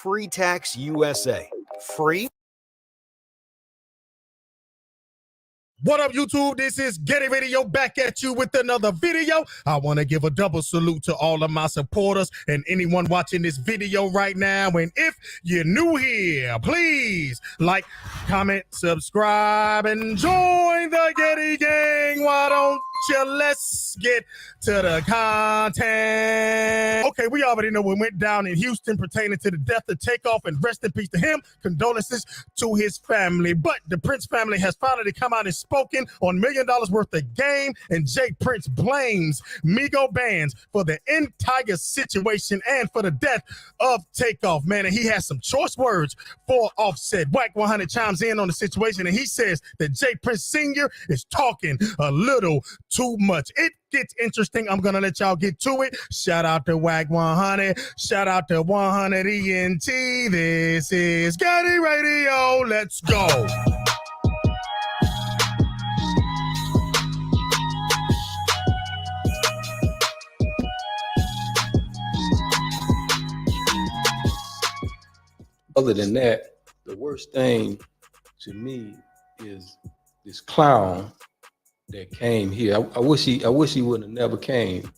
Free Tax USA. Free? What up, YouTube? This is Getty Radio back at you with another video. I want to give a double salute to all of my supporters and anyone watching this video right now. And if you're new here, please like, comment, subscribe, and join the Getty Gang. Why don't you? Let's get to the content. Okay, we already know what went down in Houston pertaining to the death of Takeoff, and rest in peace to him. Condolences to his family. But the Prince family has finally come out and spoken on $1 million worth of game, and J. Prince blames Migo Bands for the entire situation and for the death of Takeoff, man. And he has some choice words for Offset. Wack 100 chimes in on the situation, and he says that J. Prince Sr. is talking a little too much. It gets interesting. I'm gonna let y'all get to it. Shout out to Wack 100. Shout out to 100 ENT. This is Getty Radio. Let's go. Other than that, the worst thing to me is this clown that came here. I wish he wouldn't have never came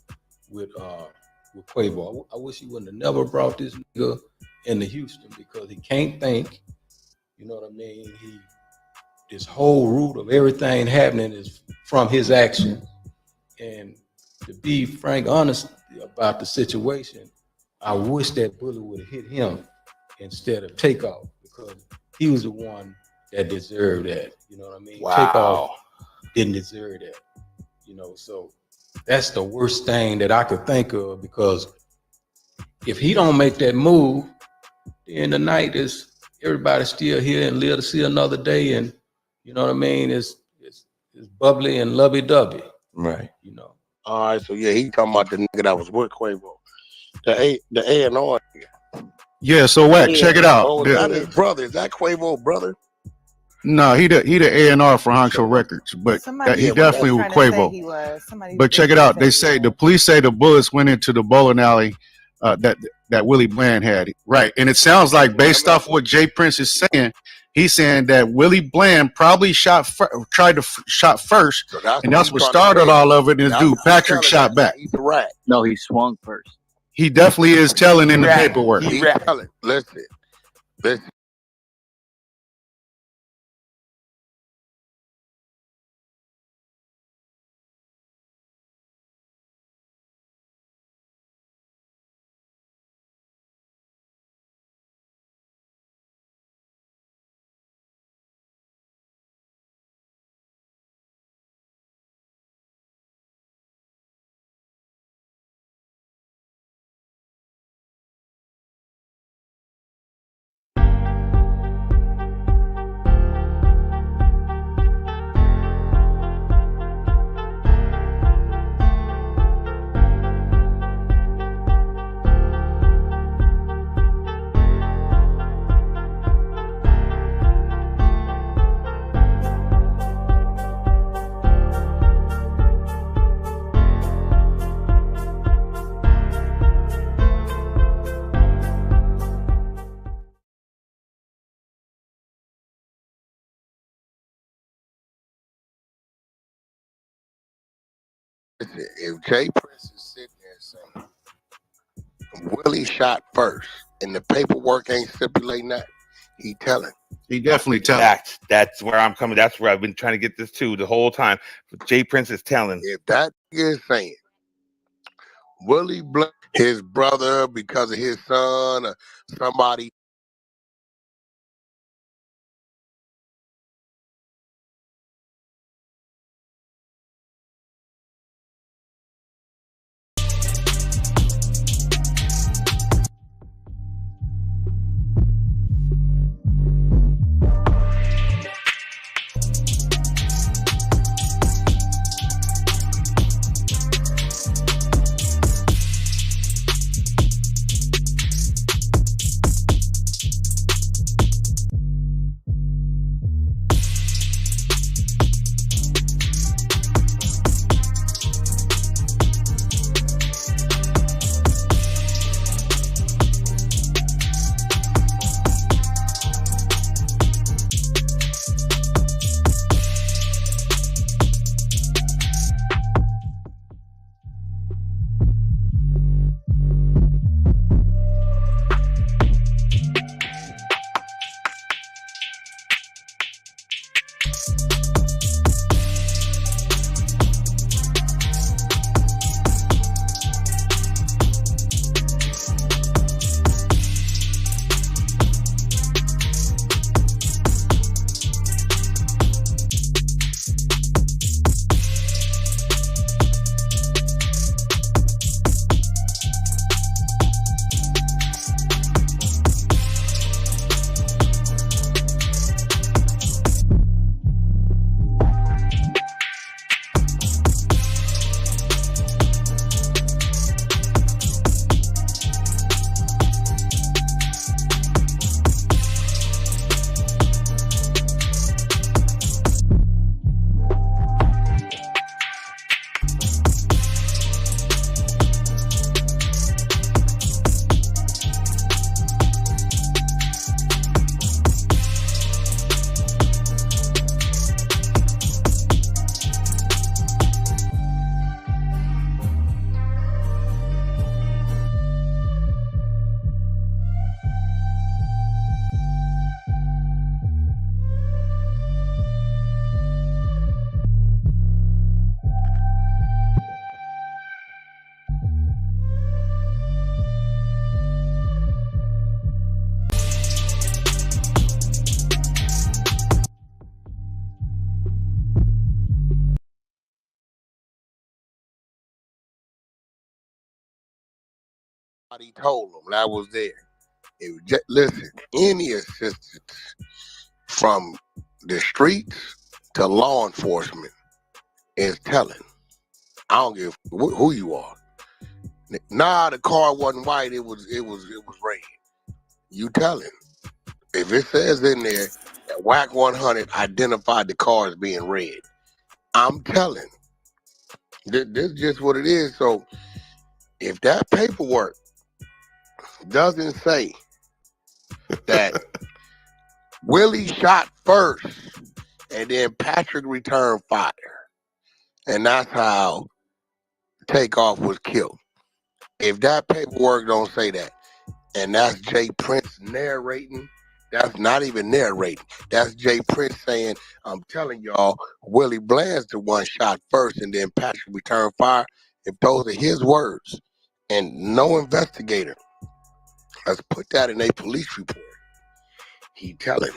with Quavo. I wish he wouldn't have never brought this nigga into Houston, because he can't think. You know what I mean? This whole root of everything happening is from his action. And to be frank, honest about the situation, I wish that bullet would have hit him instead of Takeoff, because he was the one that deserved that. You know what I mean? Wow. Takeoff didn't deserve that. You know, so that's the worst thing that I could think of, because if he don't make that move, then the night is everybody's still here and live to see another day, and you know what I mean? It's bubbly and lovey-dovey. Right. You know. All right, so yeah, he talking about the nigga that was with Quavo. The A&R. Yeah, so Wack, check it out. Oh, is that his brother? Is that Quavo brother? No, he the A&R for Honcho Records, but he definitely with Quavo. But check it out. They say the police say the bullets went into the bowling alley that Willie Bland had. Right, and it sounds like, based off what J. Prince is saying, he's saying that Willie Bland probably tried to shot first, so and that's what started all of it. And his dude Patrick shot back. He's a rat. No, he swung first. He definitely is telling in the paperwork. He's telling. Listen. If J. Prince is sitting there saying Willie shot first and the paperwork ain't stipulating that, he telling. He definitely telling. That's where I'm coming. That's where I've been trying to get this to the whole time. J. Prince is telling. If that is saying Willie Blunt, his brother, because of his son or somebody. He told them that was there. It was just, listen, any assistance from the streets to law enforcement is telling. I don't give who you are. Nah, the car wasn't white. It was red. You telling. If it says in there that WAC 100 identified the car as being red, I'm telling. This is just what it is. So if that paperwork doesn't say that Willie shot first and then Patrick returned fire, and that's how Takeoff was killed. If that paperwork don't say that, and that's Jay Prince narrating, that's not even narrating. That's Jay Prince saying, I'm telling y'all, Willie Bland's the one shot first and then Patrick returned fire. If those are his words, and no investigator has put that in a police report, he telling.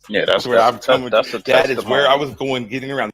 Yeah, that's where I'm telling you. That is where I was going, getting around.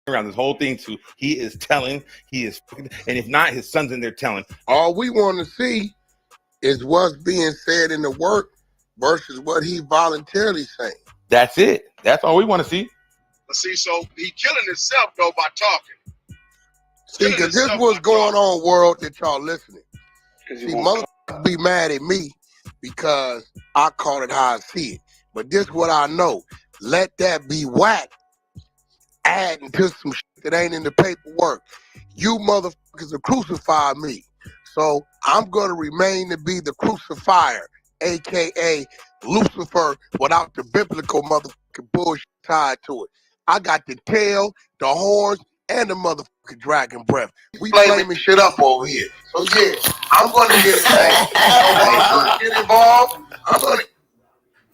Around this whole thing to he is telling, he is, and if not, his son's in there telling. All we want to see is what's being said in the work versus what he voluntarily saying. That's it. That's all we want to see. But see, so he killing himself though by talking. See, because this what's going on, world, that y'all listening. See, motherfuckers be mad at me because I call it how I see it. But this what I know. Let that be whack. Adding to some shit that ain't in the paperwork. You motherfuckers have crucified me. So I'm going to remain to be the crucifier, a.k.a. Lucifer, without the biblical motherfucking bullshit tied to it. I got the tail, the horns, and the motherfucking dragon breath. We flaming shit up over here. So yeah, I'm going to get get involved. I'm going to.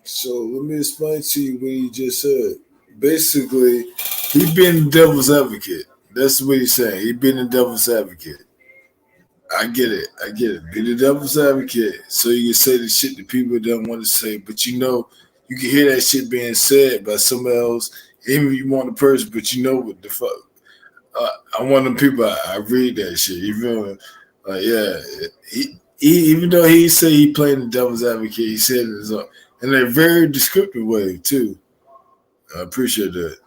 So let me explain to you what you just said. Basically, he been the devil's advocate. That's what he's saying. He been the devil's advocate. I get it. Be the devil's advocate so you can say the shit that people don't want to say. But you know, you can hear that shit being said by somebody else, even if you want the person, but you know what the fuck. I'm one of them people, I read that shit. You feel me? Yeah. He even though he say he playing the devil's advocate, he said it in a very descriptive way, too. I appreciate that.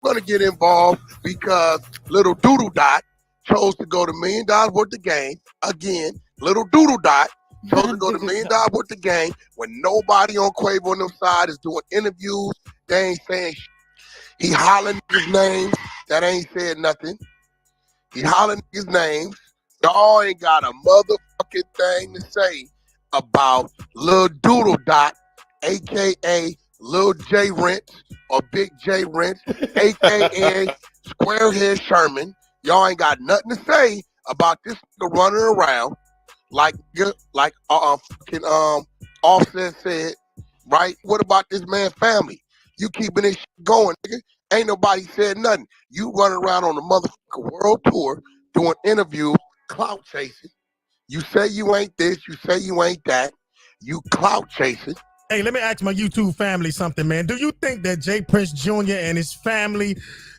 Going to get involved because Little Doodle Dot chose to go to $1 million worth of game. Again, Little Doodle Dot chose to go to $1 million worth of game when nobody on Quavo on them side is doing interviews. They ain't saying shit. He hollering his names that ain't said nothing. He hollering his names. Y'all ain't got a motherfucking thing to say about Lil Doodle Dot, a.k.a. Lil J Rent or Big J Rent, a.k.a. Squarehead Sherman. Y'all ain't got nothing to say about this nigga running around like fucking Offset said, right? What about this man's family? You keeping this shit going, nigga. Ain't nobody said nothing. You running around on the motherfucking world tour doing interviews, clout chasing. You say you ain't this, you say you ain't that. You clout chasing. Hey, let me ask my YouTube family something, man. Do you think that Jay Prince Jr. and his family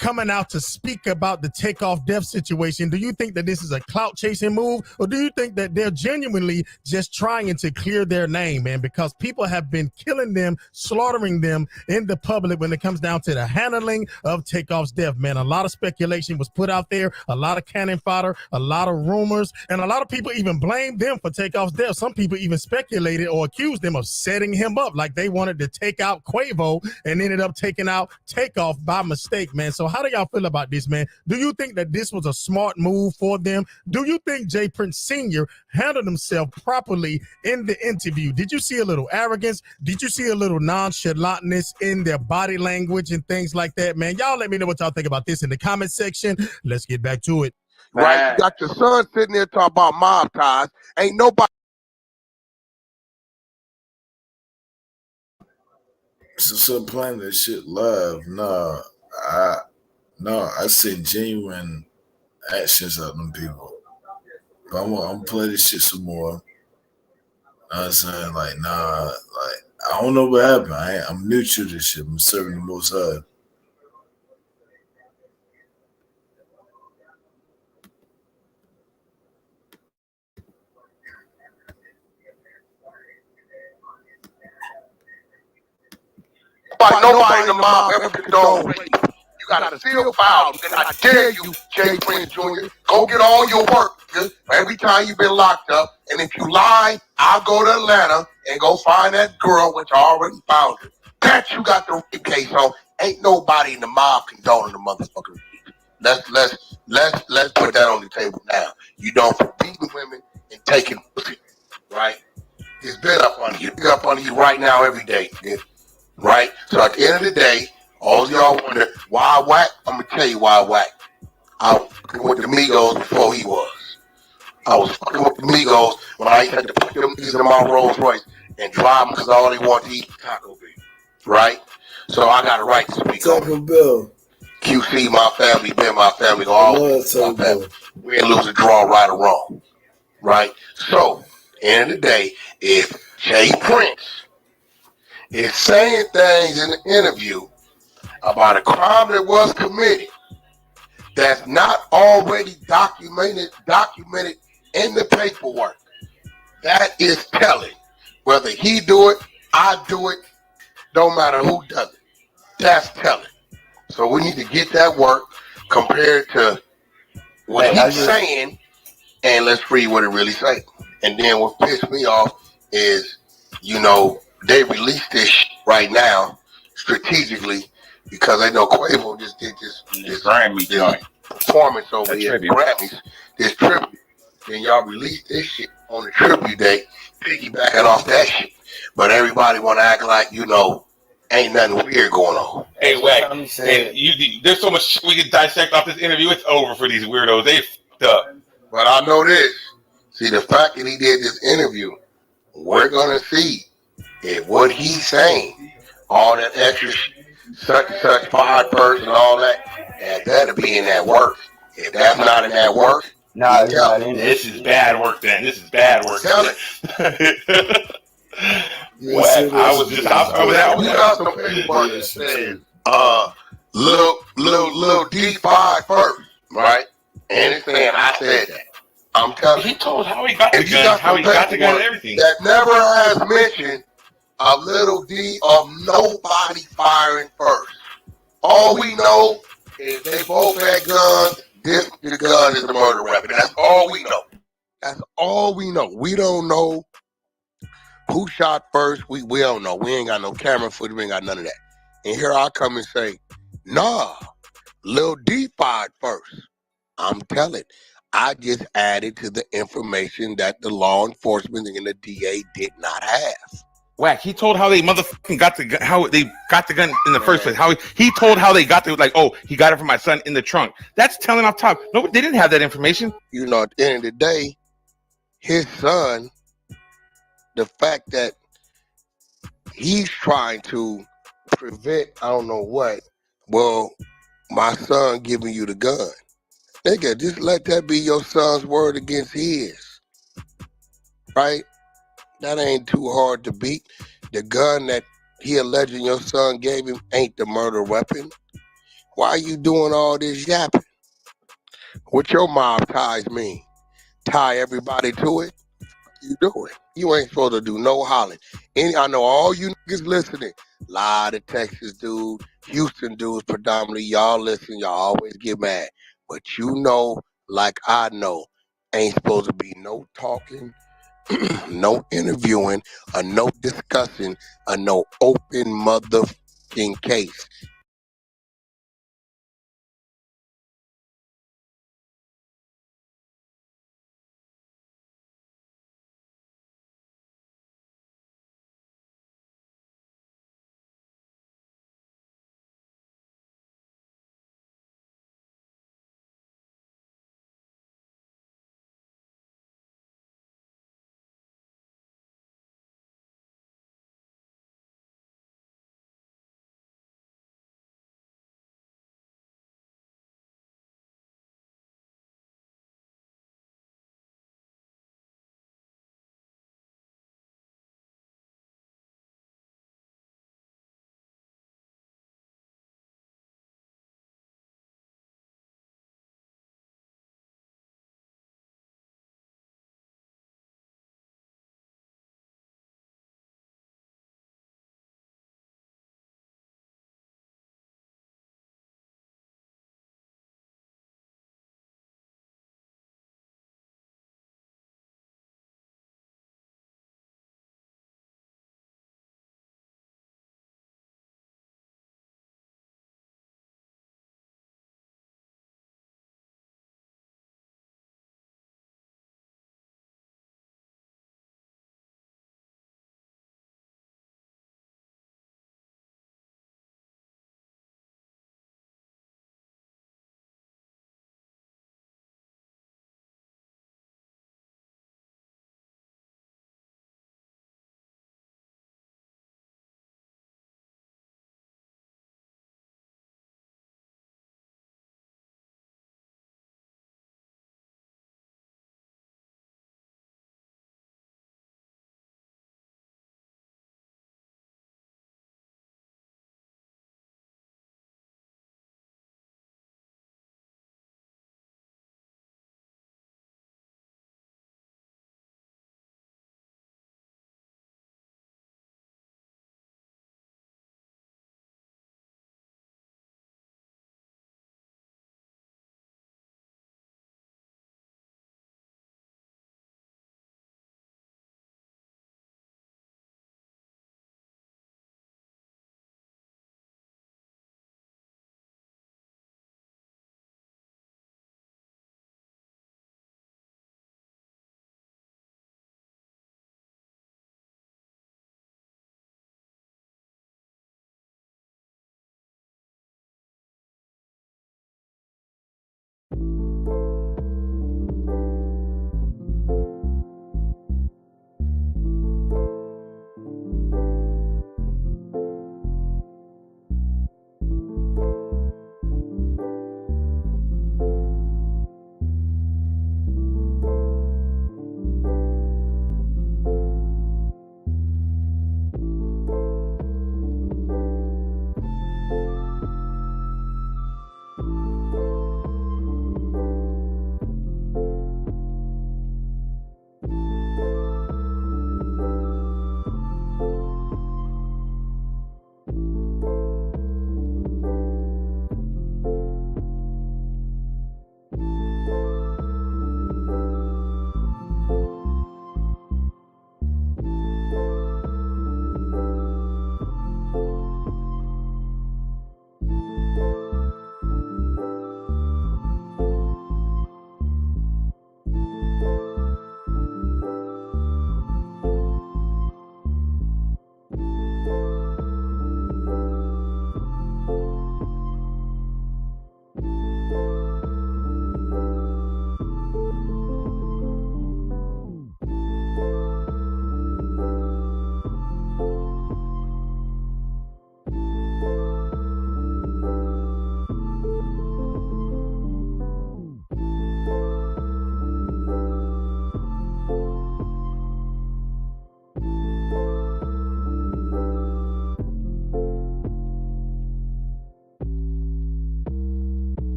coming out to speak about the Takeoff Death situation, do you think that this is a clout chasing move, or do you think that they're genuinely just trying to clear their name, man? Because people have been killing them, slaughtering them in the public when it comes down to the handling of Takeoff's death, man. A lot of speculation was put out there, a lot of cannon fodder, a lot of rumors, and a lot of people even blamed them for Takeoff's death. Some people even speculated or accused them of setting him up, like they wanted to take out Quavo and ended up taking out Takeoff by mistake, man. So how do y'all feel about this, man? Do you think that this was a smart move for them? Do you think Jay Prince Sr. handled himself properly in the interview? Did you see a little arrogance? Did you see a little nonchalantness in their body language and things like that, man? Y'all let me know what y'all think about this in the comment section. Let's get back to it. Right? You got your son sitting there talking about mob ties. Ain't nobody. So playing that shit live, I see genuine actions out of them people. But I'm gonna play this shit some more. You know what I'm saying? I don't know what happened. I'm new to this shit. I'm serving the Most High. Nobody in the mob ever condone rape. You gotta still file, and I dare you, Jay Prince Jr., go get all your work every time you've been locked up. And if you lie, I'll go to Atlanta and go find that girl, which I already found her. That you got the rape case on. Ain't nobody in the mob condoning the motherfucker. Let's put that on the table now. You don't for beating women and taking pussy, right? It's been up on you. It's up on you right now every day. Right? So at the end of the day, all y'all wonder why Wack. I'm gonna tell you why Wack. I was fucking with the Migos before he was. I was fucking with the Migos when I had to put them in my Rolls Royce and drive them because all they want to eat is Taco Bell. Right? So I got a right to speak on Taco Bell. QC, my family, been my family, always my family. We ain't lose a draw, right or wrong. Right? So, end of the day, if Jay Prince is saying things in the interview about a crime that was committed that's not already documented in the paperwork, that is telling. Whether he do it, I do it, don't matter who does it. That's telling. So we need to get that work compared to what he's saying, and let's read what it really say. And then what pissed me off is, they released this right now strategically because I know Quavo just did this Grammy joint. performance over here at the Grammys, this tribute. Then y'all released this shit on the tribute day, piggybacking off that shit. But everybody want to act like, you know, ain't nothing weird going on. Hey, Wack, there's so much shit we can dissect off this interview. It's over for these weirdos. They fucked up. But I know this. See, the fact that he did this interview, we're going to see if what he's saying, all that extra such and such pod person and all that, that better be in that work. If that's not in that work, no, this is bad work then. This is bad work. Tell it. Wack, I was out. We got some paperwork that says, little D5 first, right? And it's saying I said that. I'm telling you. He told how he got the gun, how he got the gun and everything. That never has mentioned a little D of nobody firing first. All we know is they both had guns. The gun is the murder weapon. That's all we know. That's all we know. We don't know who shot first. We don't know. We ain't got no camera footage. We ain't got none of that. And here I come and say, nah, Lil D fired first. I'm telling. I just added to the information that the law enforcement and the DA did not have. Wack, he told how they motherfucking got the gun, how they got the gun in the first place. How he told how they got the, like, oh, he got it from my son in the trunk. That's telling off top. No, they didn't have that information. You know, at the end of the day, his son, the fact that he's trying to prevent, I don't know what, well, my son giving you the gun. Nigga, just let that be your son's word against his. Right? That ain't too hard to beat. The gun that he alleging your son gave him ain't the murder weapon. Why are you doing all this yapping? What your mob ties mean? Tie everybody to it? You doing? You ain't supposed to do no hollering. I know all you niggas listening. A lot of Texas dudes, Houston dudes predominantly, y'all listen, y'all always get mad. But you know, like I know, ain't supposed to be no talking, no interviewing, or no discussing, or no open motherfucking case.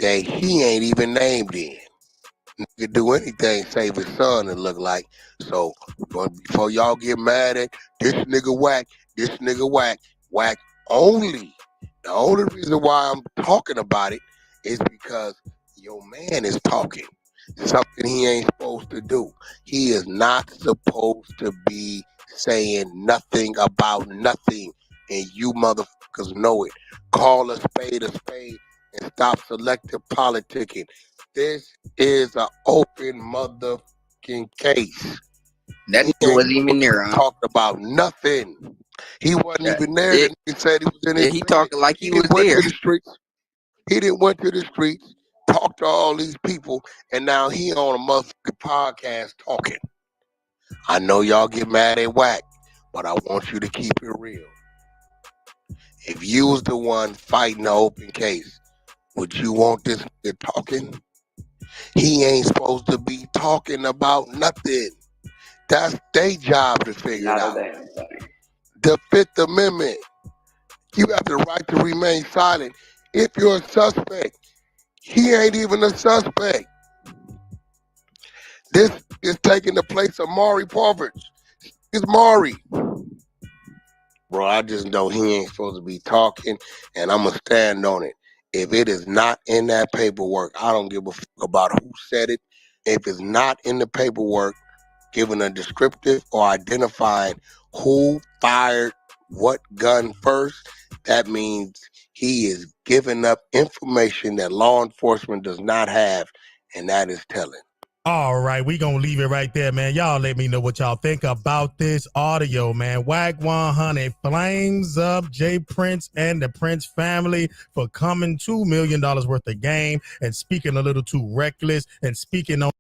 that he ain't even named in. Nigga do anything save his son and look like. So before y'all get mad at this nigga whack, whack only. The only reason why I'm talking about it is because your man is talking. Something he ain't supposed to do. He is not supposed to be saying nothing about nothing. And you motherfuckers know it. Call a spade and stop selective politicking. This is an open motherfucking case. That nigga wasn't even there, huh? Talked about nothing. He wasn't even there. The nigga said he was in his he bed. talking like he was went there. To the streets. He didn't went to the streets, talked to all these people, and now he on a motherfucking podcast talking. I know y'all get mad at whack, but I want you to keep it real. If you was the one fighting the open case, would you want this nigga talking? He ain't supposed to be talking about nothing. That's their job to figure it out. The Fifth Amendment. You have the right to remain silent if you're a suspect. He ain't even a suspect. This is taking the place of Maury Povich. It's Maury. Bro, I just know he ain't supposed to be talking, and I'm going to stand on it. If it is not in that paperwork, I don't give a fuck about who said it. If it's not in the paperwork, giving a descriptive or identifying who fired what gun first, that means he is giving up information that law enforcement does not have, and that is telling. All right, we gonna leave it right there, man. Y'all let me know what y'all think about this audio, man. Wack 100 flames up Jay Prince and the Prince family for coming $2 million worth of game and speaking a little too reckless and speaking on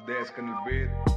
desk in the bed.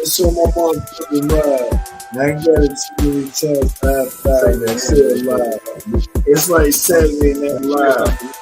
That's on my motherfucking ride. I ain't got it too many times to have five and still live. It's like Saturday Night Live.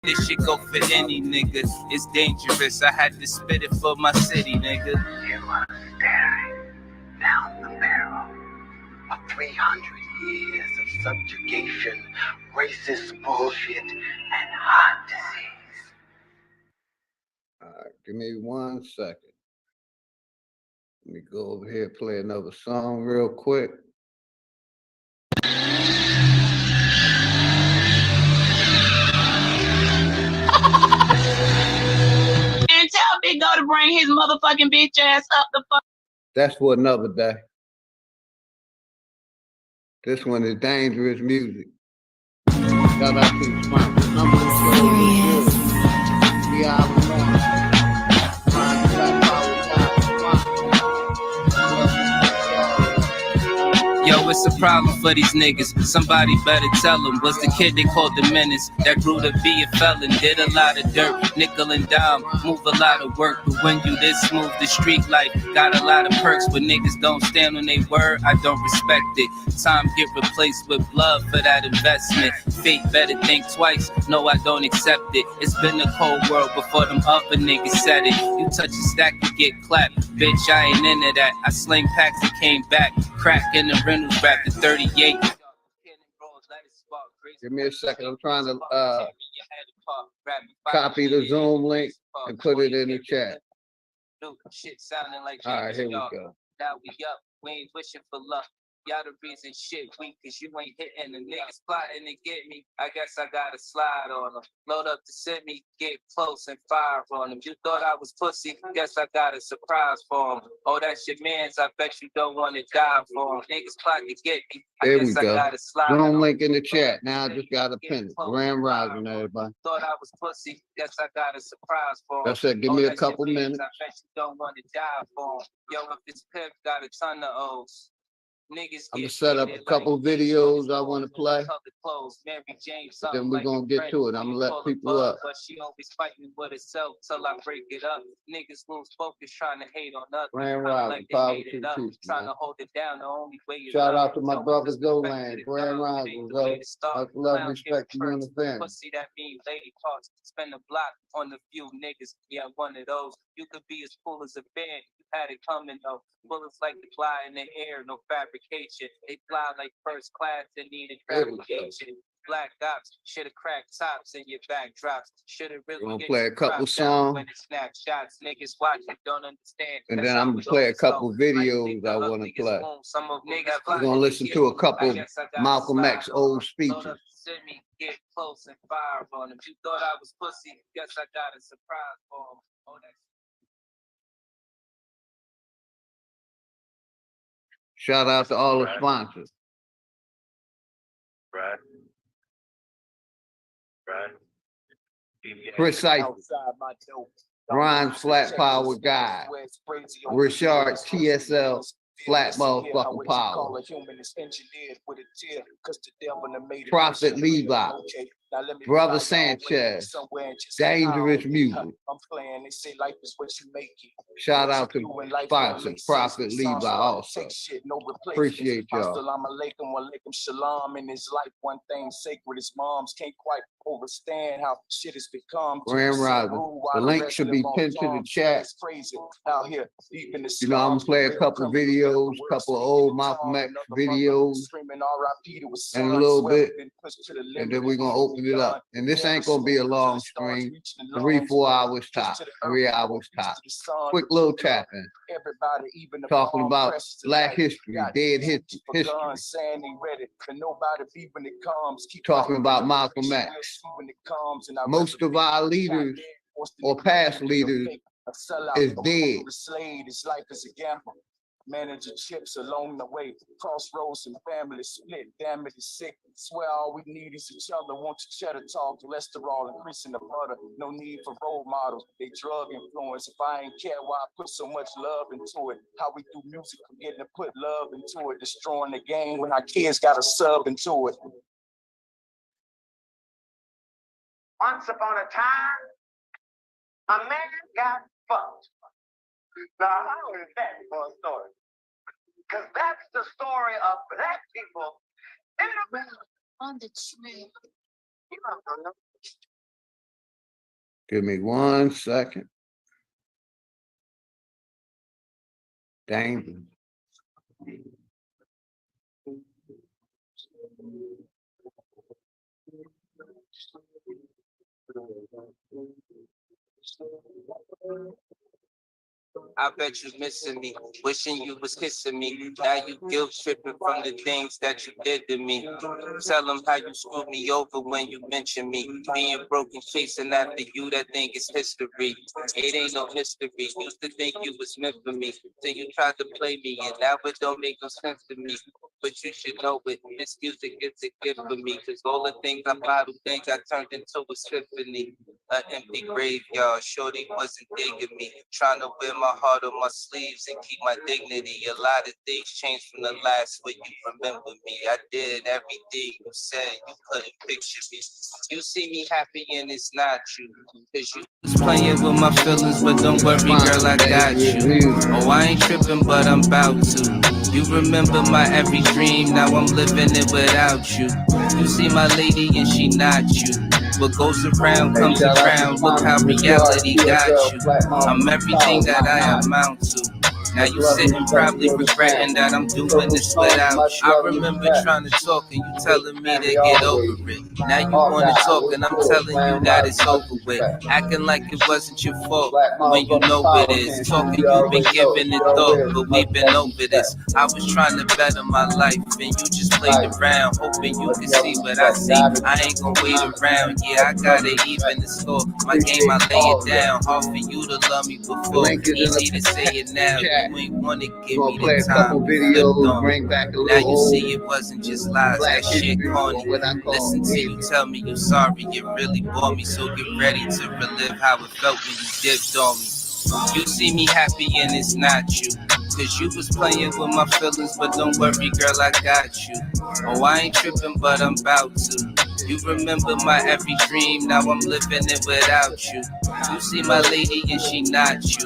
This shit go for any nigga. It's dangerous. I had to spit it for my city, nigga. You are staring down the barrel of 300 years of subjugation, racist bullshit, and heart disease. All right, give me 1 second. Let me go over here and play another song real quick. And tell Big Go to bring his motherfucking bitch ass up the fuck. That's for another day. This one is dangerous music. Shout out to the sponsor. Number of the show is good. We are Yo, it's a problem for these niggas. Somebody better tell them. Was the kid they called the menace that grew to be a felon? Did a lot of dirt, nickel and dime, move a lot of work. But when you this smooth, the street life got a lot of perks. But niggas don't stand on their word, I don't respect it. Time get replaced with blood for that investment. Fate better think twice, no I don't accept it. It's been a cold world before them other niggas said it. You touch a stack, you get clapped. Bitch, I ain't into that. I sling packs and came back. Crack in the Reynolds wrapped to 38. Give me a second. I'm trying to copy the Zoom link and put it in the chat. All right, here we go. Now we up. We ain't wishing for luck. Y'all the reason shit weak, cause you ain't hitting the niggas plotting to get me. I guess I gotta slide on them. Load up to send me, get close and fire on them. You thought I was pussy, guess I got a surprise for them. Oh, that's your mans, I bet you don't want to die for them. Niggas plot to get me. There we go. Zoom link in the chat. Now I just got to pin it. Grand Rising, everybody. Thought I was pussy, guess I got a surprise for them. That's it. Give me a couple minutes. I bet you don't want to die for them. Yo, if this pimp got a ton of O's. I'm gonna set up a couple videos I want to play. Then we're gonna get to it. I'm gonna let people up. But she always fighting with herself till I break it up. Niggas lose focus trying to hate on others. Grand Rising, power to the truth, trying to hold it down. The only way is shout out to my brother Zolan. Grand Rising, bro. Much love, respect to you and the family. Pussy that mean lady parts. Spend a block on the few niggas. Yeah, one of those. You could be as cool as a band. You had it coming though. Bullets like to fly in the air, no fabrication. They fly like first class and needed fabrication. Black ops should have cracked tops in your backdrops. Should have really gonna play a couple songs. When it snapshots, niggas watching don't understand. And then I'm gonna play a couple videos I want to play. We're gonna listen to a couple Malcolm X old speeches. Get close and fire on them. You thought I was pussy, guess I got a surprise for them. Oh, that's shout out to all the sponsors. Chris Cypher, Ron Flat Power Guy, Richard TSL Flat Motherfucking Power, Prophet Levi, Brother Sanchez, Dangerous Music. Shout out to sponsor Prophet Levi also. Appreciate y'all. Shalom in his life, one thing sacred. His moms can't quite understand how shit has become. Grand Rising. The link should be pinned to the chat. Out here, deep in the you know, I'm gonna play a couple videos, couple of old Malcolm X videos, and a little bit, and then we're gonna open it up. And this ain't gonna be a long stream, 3-4 hours top, 3 hours top. Quick little tapping. Talking about Black history, dead history. Talking about Malcolm X. Most of our leaders or past leaders is dead. Manager chips along the way, crossroads and family split. Damn it, it's sick. Swear all we need is each other. Want your cheddar talk, cholesterol increasing the butter. No need for role models. They drug influence. If I ain't care why I put so much love into it. How we do music, forgetting to put love into it. Destroying the game when our kids got a sub into it. Once upon a time, a man got fucked. Now, how is that for a story? Because that's the story of Black people in America. On the train. You don't know. Give me 1 second. Dang. I bet you missing me, wishing you was kissing me. Now you guilt tripping from the things that you did to me. Tell them how you screwed me over when you mention me. Being broken, chasing after you, that thing is history. It ain't no history. Used to think you was meant for me. Then you tried to play me, and now it don't make no sense to me. But you should know it. This music is a gift for me. Cause all the things I bottled, things I turned into a symphony. An empty graveyard, shorty wasn't digging me. Trying to wear my heart on my sleeves and keep my dignity. A lot of things changed from the last way you remember me. I did everything you said, you couldn't picture me. You see me happy and it's not you. Cause you was playing with my feelings, but don't worry, girl, I got you. Oh, I ain't tripping, but I'm about to. You remember my every dream, now I'm living it without you. You see my lady and she not you. What goes around comes around, look how reality got you. I'm everything that I amount to. Now you sitting probably regretting that I'm doing this without you. I remember trying to talk and you telling me to get over it. Now you wanna talk and I'm telling you that it's over with. Acting like it wasn't your fault when you know it is. Talking you've been giving it thought, but we've been over this. I was trying to better my life and you just played around, hoping you could see what I see. I ain't gonna wait around, yeah, I got it even the score. My game, I lay it down, hard for you to love me before. Easy to say it now. You ain't wanna give me the time. Now you see it wasn't just lies, that shit corny. Listen to you tell me you sorry, it really bore me. So get ready to relive how it felt when you dipped on me. You see me happy and it's not you. Cause you was playing with my feelings, but don't worry, girl, I got you. Oh, I ain't tripping, but I'm about to. You remember my every dream, now I'm living it without you. You see my lady and she not you.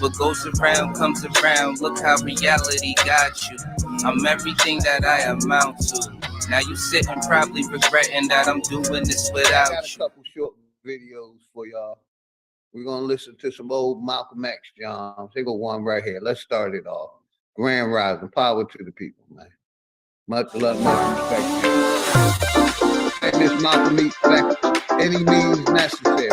What goes around comes around, look how reality got you. I'm everything that I amount to. Now you sitting probably regretting that I'm doing this without you. I got a couple short videos for y'all. We're gonna listen to some old Malcolm X Johns. Here go one right here. Let's start it off. Grand Rising, power to the people, man. Much love, much respect. And this Malcolm X back, any means necessary.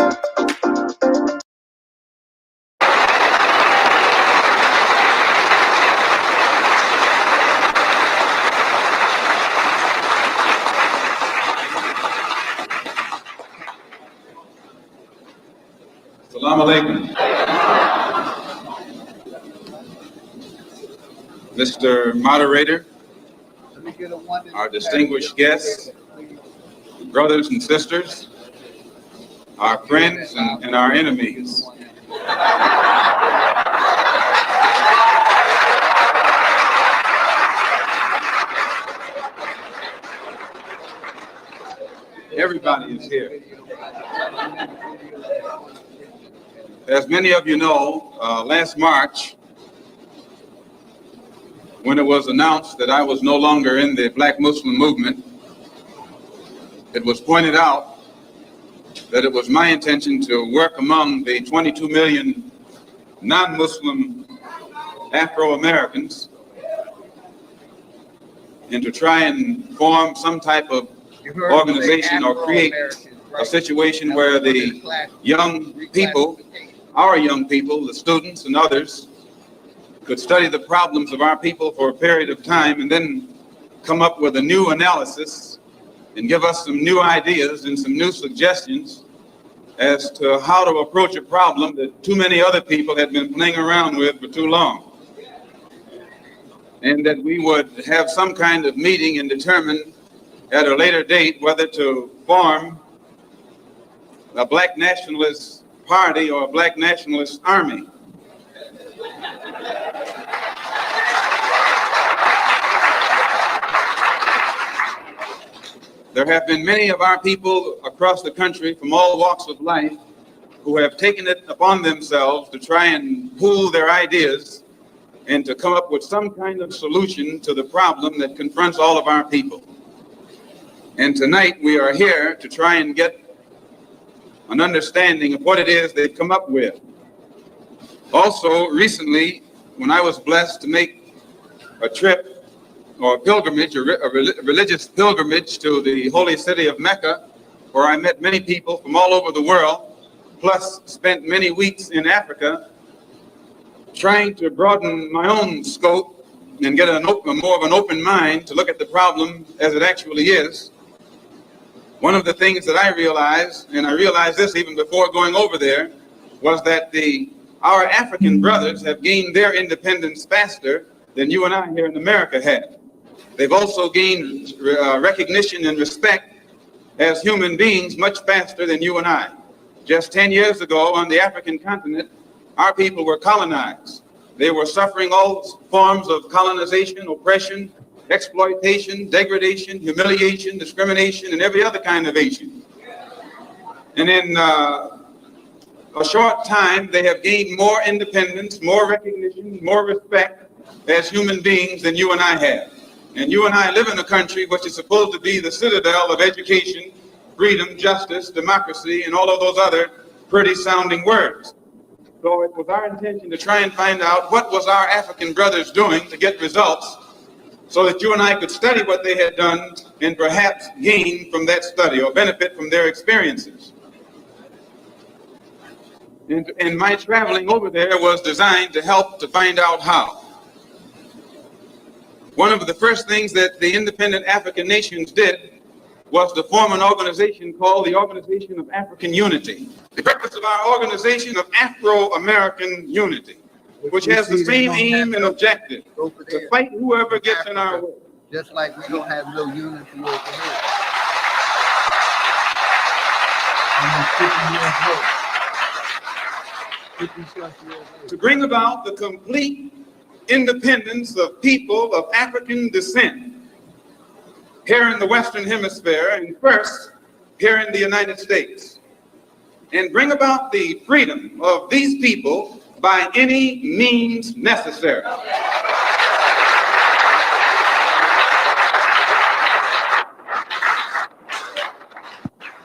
Assalamu alaikum. Mr. Moderator, our distinguished guests, brothers and sisters, our friends and our enemies. Everybody is here. As many of you know, last March, when it was announced that I was no longer in the Black Muslim movement, it was pointed out that it was my intention to work among the 22 million non-Muslim Afro-Americans and to try and form some type of organization or create a situation where the young people, our young people, the students and others, could study the problems of our people for a period of time and then come up with a new analysis and give us some new ideas and some new suggestions as to how to approach a problem that too many other people had been playing around with for too long. And that we would have some kind of meeting and determine at a later date whether to form a Black nationalist party or a Black nationalist army. There have been many of our people across the country from all walks of life who have taken it upon themselves to try and pool their ideas and to come up with some kind of solution to the problem that confronts all of our people. And tonight we are here to try and get an understanding of what it is they've come up with. Also, recently, when I was blessed to make a trip or a pilgrimage, a religious pilgrimage to the holy city of Mecca, where I met many people from all over the world, plus spent many weeks in Africa, trying to broaden my own scope and get more of an open mind to look at the problem as it actually is. One of the things that I realized, and I realized this even before going over there, was that our African brothers have gained their independence faster than you and I here in America have. They've also gained recognition and respect as human beings much faster than you and I. Just 10 years ago on the African continent, our people were colonized. They were suffering all forms of colonization, oppression, exploitation, degradation, humiliation, discrimination, and every other kind of Asian. And in a short time, they have gained more independence, more recognition, more respect as human beings than you and I have. And you and I live in a country which is supposed to be the citadel of education, freedom, justice, democracy, and all of those other pretty sounding words. So it was our intention to try and find out what was our African brothers doing to get results so that you and I could study what they had done and perhaps gain from that study or benefit from their experiences. And my traveling over there was designed to help to find out how. One of the first things that the independent African nations did was to form an organization called the Organization of African Unity. The purpose of our organization of Afro-American Unity, which has the same aim and objective, to fight whoever gets in our way. Just like we don't have no unity over here. To bring about the complete independence of people of African descent here in the Western Hemisphere, and first here in the United States, and bring about the freedom of these people by any means necessary.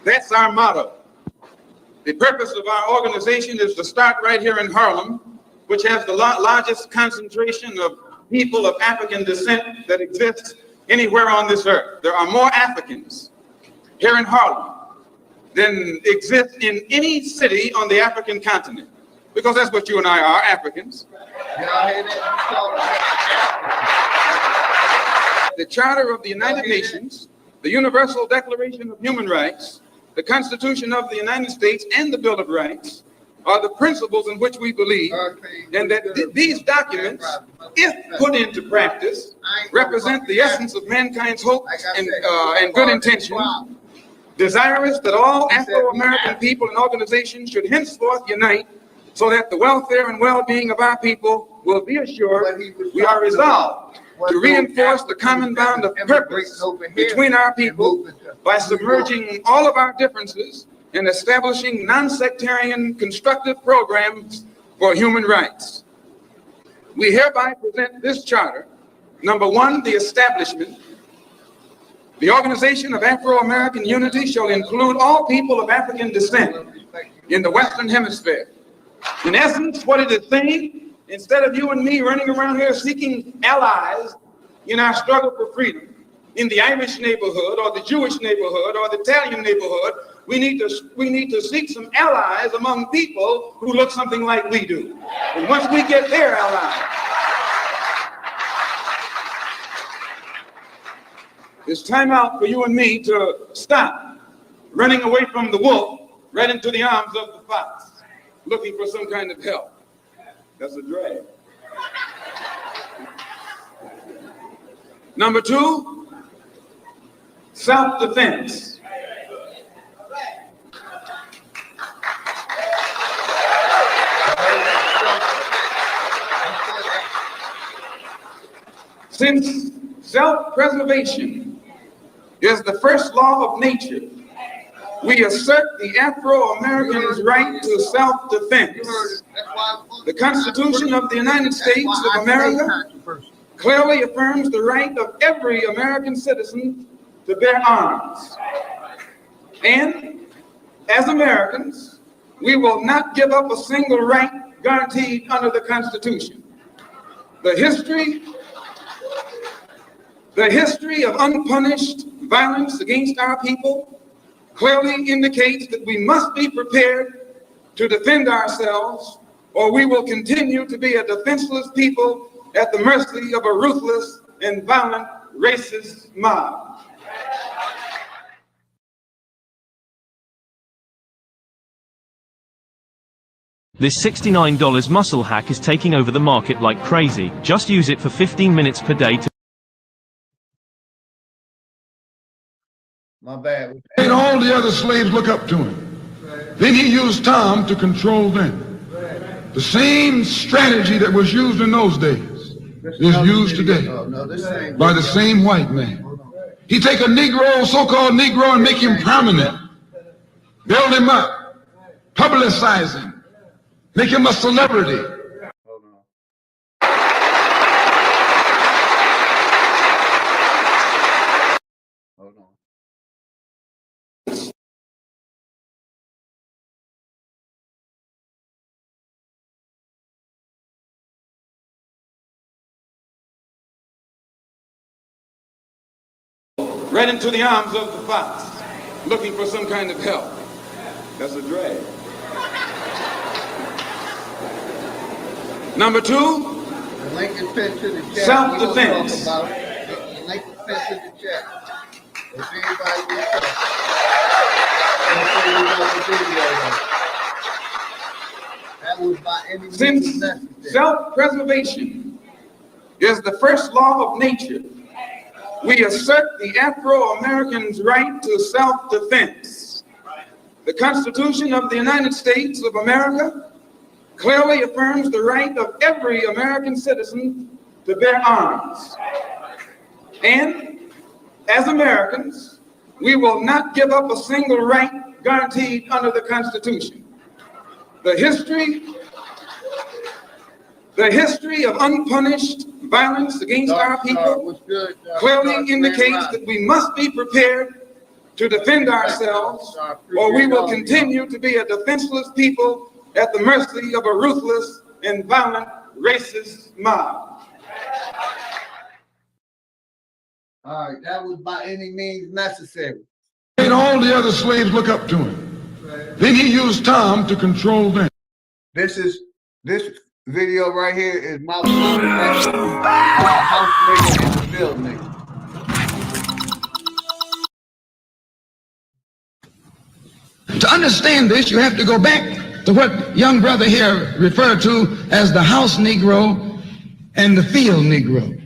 That's our motto. The purpose of our organization is to start right here in Harlem, which has the largest concentration of people of African descent that exists anywhere on this earth. There are more Africans here in Harlem than exist in any city on the African continent, because that's what you and I are, Africans. The Charter of the United Nations, the Universal Declaration of Human Rights, the Constitution of the United States, and the Bill of Rights are the principles in which we believe, and that these documents, if put into practice, represent the essence of mankind's hopes and good intention, desirous that all Afro-American people and organizations should henceforth unite so that the welfare and well-being of our people will be assured. We are resolved to reinforce the common bond of purpose between our people by submerging all of our differences and establishing non-sectarian constructive programs for human rights. We hereby present this charter. Number one, the establishment. The Organization of Afro-American Unity shall include all people of African descent in the Western Hemisphere. In essence, what it is saying, instead of you and me running around here seeking allies in our struggle for freedom, in the Irish neighborhood or the Jewish neighborhood or the Italian neighborhood, we need to seek some allies among people who look something like we do. And once we get their allies, it's time out for you and me to stop running away from the wolf right into the arms of the fox, looking for some kind of help. That's a drag. Number two, self-defense. Since self-preservation is the first law of nature, we assert the Afro-Americans' right to self-defense. The Constitution of the United States of America clearly affirms the right of every American citizen to bear arms. And as Americans, we will not give up a single right guaranteed under the Constitution. The history of unpunished violence against our people clearly indicates that we must be prepared to defend ourselves, or we will continue to be a defenseless people at the mercy of a ruthless and violent racist mob. This $69 muscle hack is taking over the market like crazy. Just use it for 15 minutes per day to... My bad. And all the other slaves look up to him. Then he used Tom to control them. The same strategy that was used in those days is used today by the same white man. He take a Negro, so-called Negro, and make him prominent, build him up, publicize him, make him a celebrity. Right into the arms of the fox, looking for some kind of help. That's a drag. Number two, self-defense. Since self-preservation is the first law of nature, we assert the Afro-Americans' right to self-defense. The Constitution of the United States of America clearly affirms the right of every American citizen to bear arms. And as Americans, we will not give up a single right guaranteed under the Constitution. The history of unpunished violence against our people clearly indicates that we must be prepared to defend ourselves, or we will continue to be a defenseless people at the mercy of a ruthless and violent racist mob. All right, that was by any means necessary. And all the other slaves look up to him. Then he used Tom to control them. This video right here is my house nigga and the field nigga. To understand this, you have to go back to what young brother here referred to as the house Negro and the field Negro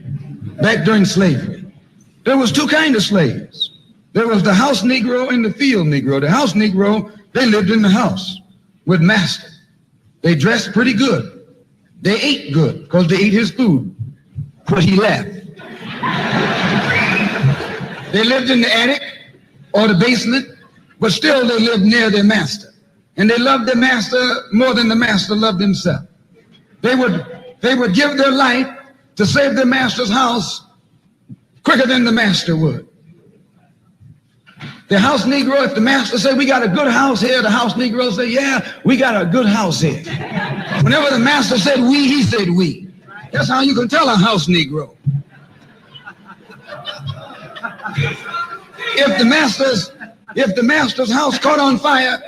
back during slavery. There was two kinds of slaves. There was the house Negro and the field Negro. The house Negro, they lived in the house with master. They dressed pretty good. They ate good because they ate his food, what he left. They lived in the attic or the basement, but still they lived near their master. And they loved their master more than the master loved himself. They would give their life to save their master's house quicker than the master would. The house Negro, if the master said, we got a good house here, the house Negro said, yeah, we got a good house here. Whenever the master said we, he said we. That's how you can tell a house Negro. If the master's house caught on fire,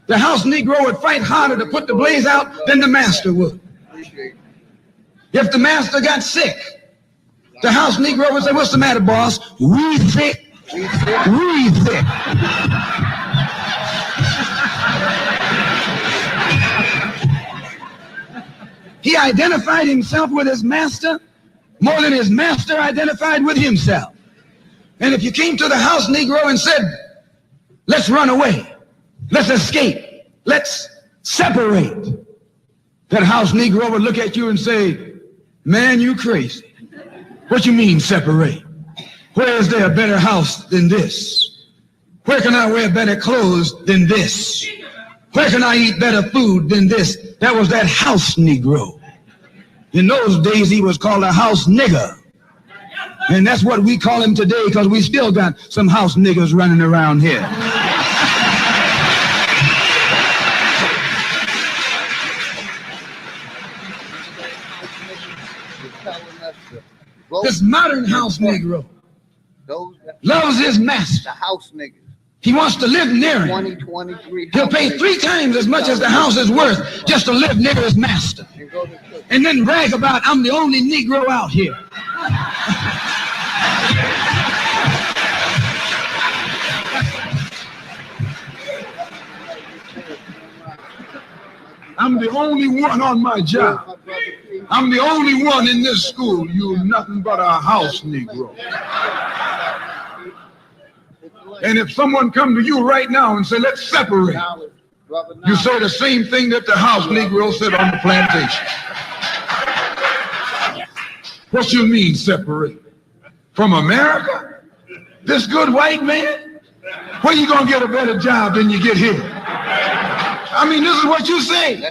the house Negro would fight harder to put the blaze out than the master would. If the master got sick, the house Negro would say, what's the matter, boss? We sick. We sick. He identified himself with his master more than his master identified with himself. And if you came to the house Negro and said, let's run away, let's escape, let's separate, that house Negro would look at you and say, man, you crazy. What you mean separate? Where is there a better house than this? Where can I wear better clothes than this? Where can I eat better food than this? That was that house Negro. In those days, he was called a house nigger. And that's what we call him today because we still got some house niggers running around here. This modern house Negro Those loves his master. the house niggas. He wants to live near him. 2023. He'll pay 3 times as much as the house is worth just to live near his master. And then brag about, I'm the only Negro out here. I'm the only one on my job. I'm the only one in this school. You're nothing but a house Negro. And if someone come to you right now and say, let's separate, you say the same thing that the house Negro said on the plantation. What you mean separate? From America? This good white man? Where you gonna get a better job than you get here? I mean, this is what you say.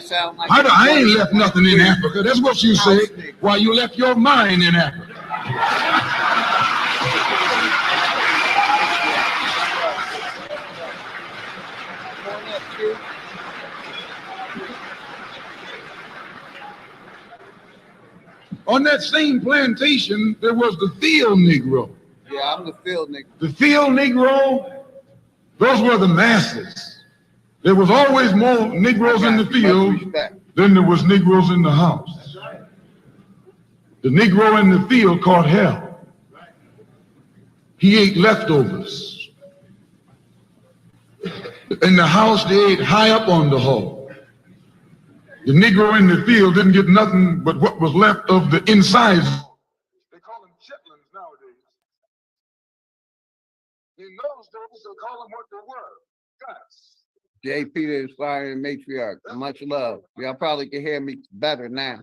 I ain't left nothing in Africa. That's what you say. While you left your mind in Africa. On that same plantation, there was the field Negro. Yeah, I'm the field nigga. The field Negro, those were the masses. There was always more Negroes in the field than there was Negroes in the house. The Negro in the field caught hell. He ate leftovers. In the house, they ate high up on the hole. The Negro in the field didn't get nothing but what was left of the insides. They call them chitlins nowadays. In those days, they call them what they were, guts. J. Peter Inspiring Matriarch. Much love. Y'all probably can hear me better now.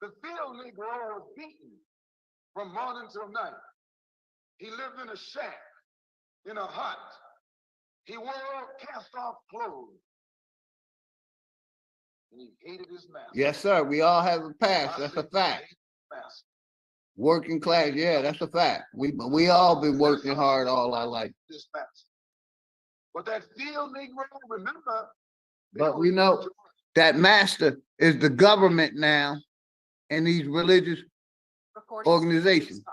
The field Negro was beaten from morning till night. He lived in a shack, in a hut. He wore cast-off clothes. And he hated his master. Yes, sir. We all have a past. That's a fact. Working class, yeah, that's a fact. We all been working hard all our life. This master. But that field Negro, remember. But we know that master is the government now and these religious organizations.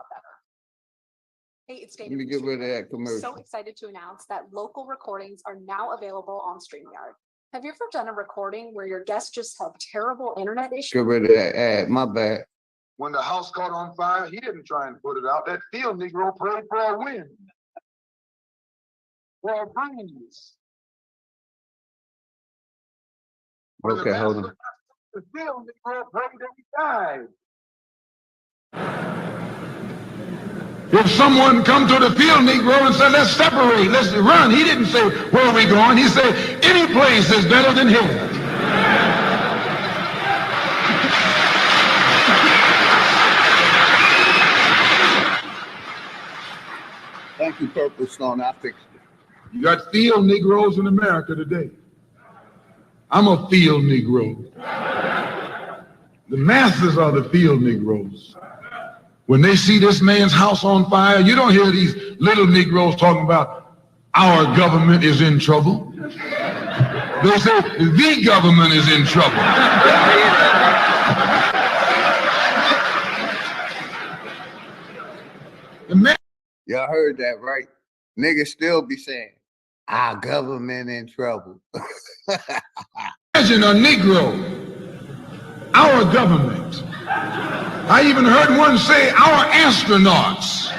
Hey, it's Let Dana. me get rid of that commercial. So excited to announce that local recordings are now available on StreamYard. Have you ever done a recording where your guests just have terrible internet issues? Get rid of that ad. My bad. When the house caught on fire, he didn't try and put it out. That field Negro prayed for a wind, for a breeze. Okay, hold on. The field Negro prayed that he died. If someone come to the field Negro and said, let's separate, let's run, he didn't say, where are we going? He said, any place is better than here. Thank you, Purple Stone. I fixed it. You got field Negroes in America today. I'm a field Negro. The masses are the field Negroes. When they see this man's house on fire, you don't hear these little Negroes talking about our government is in trouble. They say the government is in trouble. Y'all heard that, right? Niggas still be saying, our government in trouble. Imagine a Negro, our government. I even heard one say, our astronauts.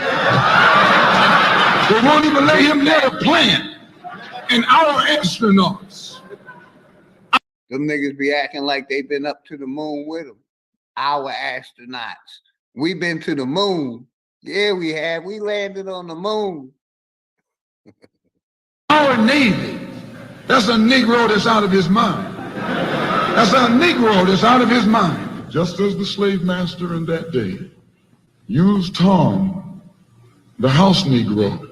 They won't even let him near the plant. And our astronauts. Them niggas be acting like they been up to the moon with them. Our astronauts. We been to the moon. Yeah, we have. We landed on the moon. Our Navy. That's a Negro that's out of his mind. That's a Negro that's out of his mind. Just as the slave master in that day used Tom, the house Negro,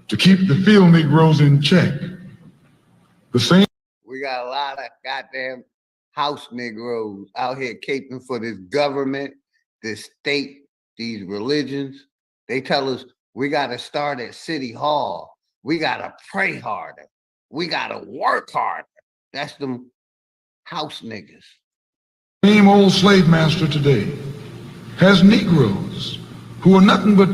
to keep the field Negroes in check. The same. We got a lot of goddamn house Negroes out here caping for this government, this state, these religions. They tell us we got to start at City Hall. We got to pray harder. We got to work harder. That's them house niggas. Same old slave master today has Negroes who are nothing but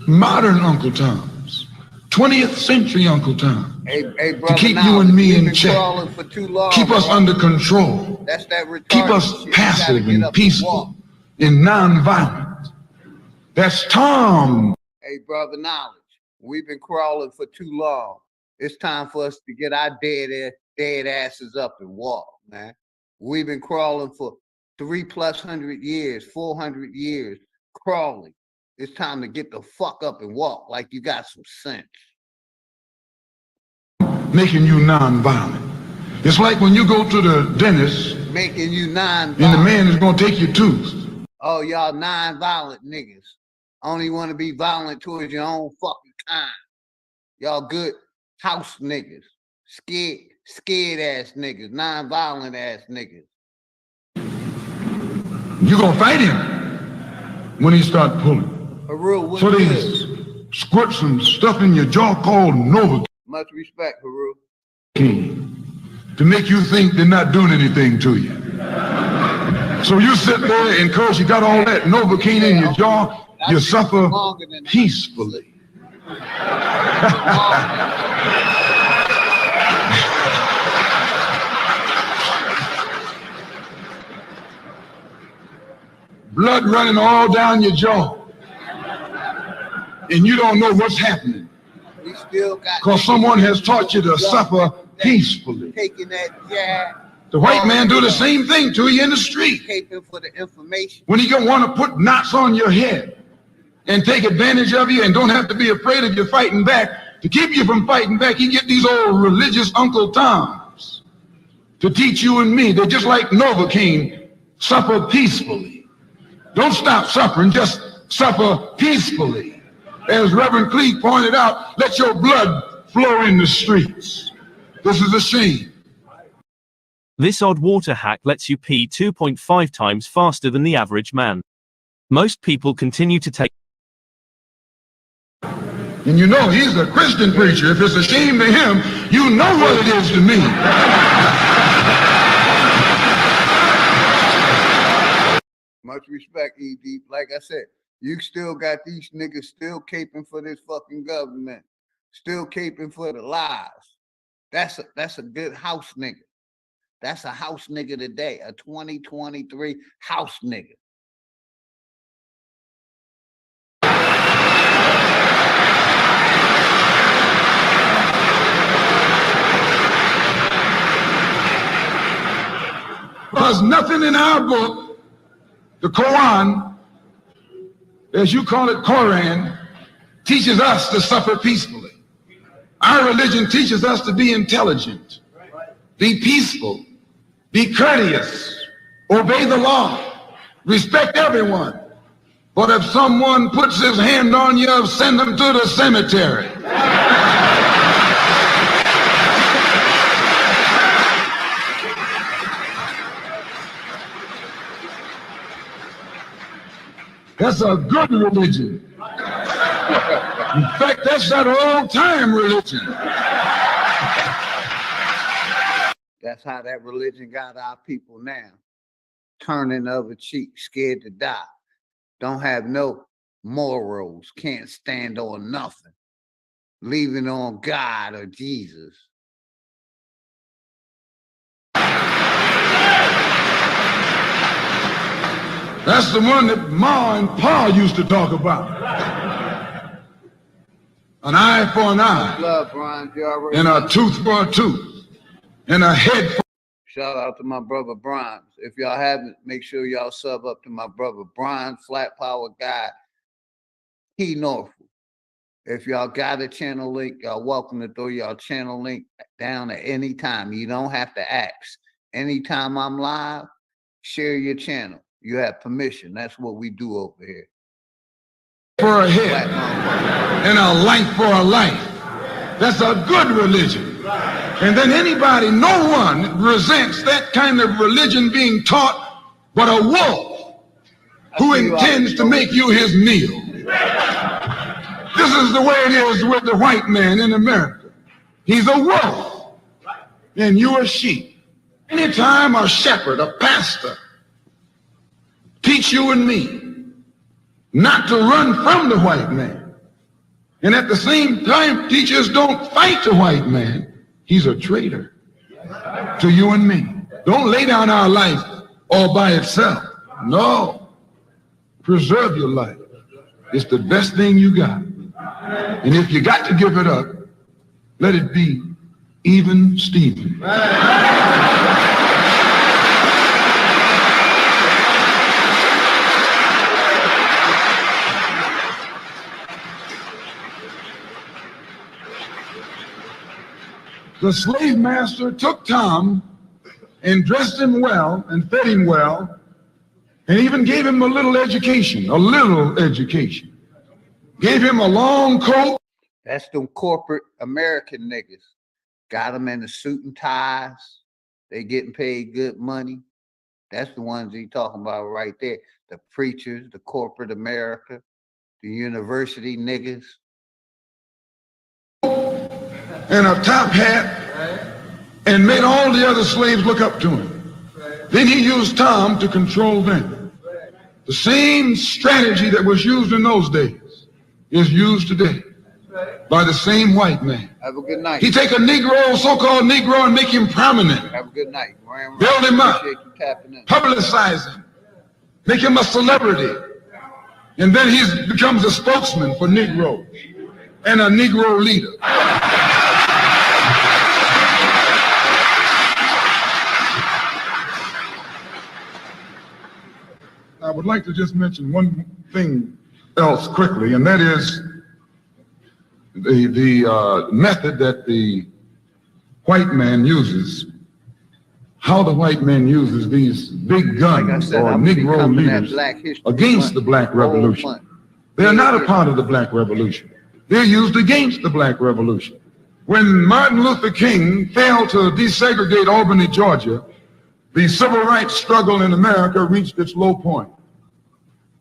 modern Uncle Toms, 20th century Uncle Toms, Hey, to brother, keep now, you and me we've in been check, crawling for too long, keep us bro. under control, That's that retarded keep us shit. You passive gotta get and up peaceful walk. and nonviolent. That's Tom. Hey, brother Knowledge, we've been crawling for too long. It's time for us to get our dead asses up and walk, man. We've been crawling for 300+ years, 400 years, crawling. It's time to get the fuck up and walk like you got some sense. Making you nonviolent. It's like when you go to the dentist Making you non-violent. and the man is going to take your tooth. Oh, y'all non-violent niggas. Only want to be violent towards your own fucking kind. Y'all good house niggas. Scared ass niggas. Non-violent ass niggas. You're going to fight him when he start pulling. Haru, So what's they good? squirt some stuff in your jaw called Novocaine Much respect, Haru. to make you think they're not doing anything to you. So you sit there and because you got all that Novocaine in your jaw, you suffer peacefully. Blood running all down your jaw. And you don't know what's happening. We still got Because someone has taught you to suffer peacefully. taking that jab. The white man do the same thing to you in the street. Caping for the information. When he gonna want to put knots on your head and take advantage of you and don't have to be afraid of you fighting back. To keep you from fighting back, he get these old religious Uncle Toms to teach you and me. They're just like Novocaine, suffer peacefully. Don't stop suffering, just suffer peacefully. As Reverend Cleave pointed out, let your blood flow in the streets. This is a shame. This odd water hack lets you pee 2.5 times faster than the average man. Most people continue to take. And you know he's a Christian preacher. If it's a shame to him, you know what it is to me. Much respect, E.D. Like I said, you still got these niggas still caping for this fucking government. Still caping for the lies. That's a good house nigga. That's a house nigga today. A 2023 house nigga. Because nothing in our book, the Quran, as you call it, Quran, teaches us to suffer peacefully. Our religion teaches us to be intelligent, be peaceful, be courteous, obey the law, respect everyone. But if someone puts his hand on you, send them to the cemetery. That's a good religion. In fact, that's that old-time religion. That's how that religion got our people now. Turning the other cheek, scared to die. Don't have no morals, can't stand on nothing. Leaving on God or Jesus. That's the one that Ma and Pa used to talk about. An eye for an eye, Love, Brian. and a tooth for a tooth, and a head for... Shout out to my brother Brian. If y'all haven't, make sure y'all sub up to my brother Brian, Flat Power Guy, Key Norfolk. If y'all got a channel link, y'all welcome to throw y'all channel link down at any time. You don't have to ask. Anytime I'm live, share your channel. You have permission. That's what we do over here. For a head, and a life for a life. That's a good religion. And then anybody, no one resents that kind of religion being taught but a wolf who intends to make you his meal. This is the way it is with the white man in America. He's a wolf and you're a sheep. Anytime a shepherd, a pastor, teach you and me not to run from the white man, and at the same time teach us don't fight the white man, he's a traitor to you and me. Don't lay down our life all by itself. No. Preserve your life. It's the best thing you got. And if you got to give it up, let it be even Stephen. The slave master took Tom and dressed him well and fed him well and even gave him a little education. Gave him a long coat. That's them corporate American niggas. Got them in the suit and ties. They getting paid good money. That's the ones he talking about right there. The preachers, the corporate America, the university niggas. And a top hat and made all the other slaves look up to him. Then he used Tom to control them. The same strategy that was used in those days is used today by the same white man. Have a good night. He take a Negro, so-called Negro, and make him prominent. Have a good night. Build him up, publicize him, make him a celebrity. And then he becomes a spokesman for Negro and a Negro leader. I would like to just mention one thing else quickly, and that is the method that the white man uses, how the white man uses these big guns or Negro leaders against the Black Revolution. They are not a part of the Black Revolution. They're used against the Black Revolution. When Martin Luther King failed to desegregate Albany, Georgia, the civil rights struggle in America reached its low point.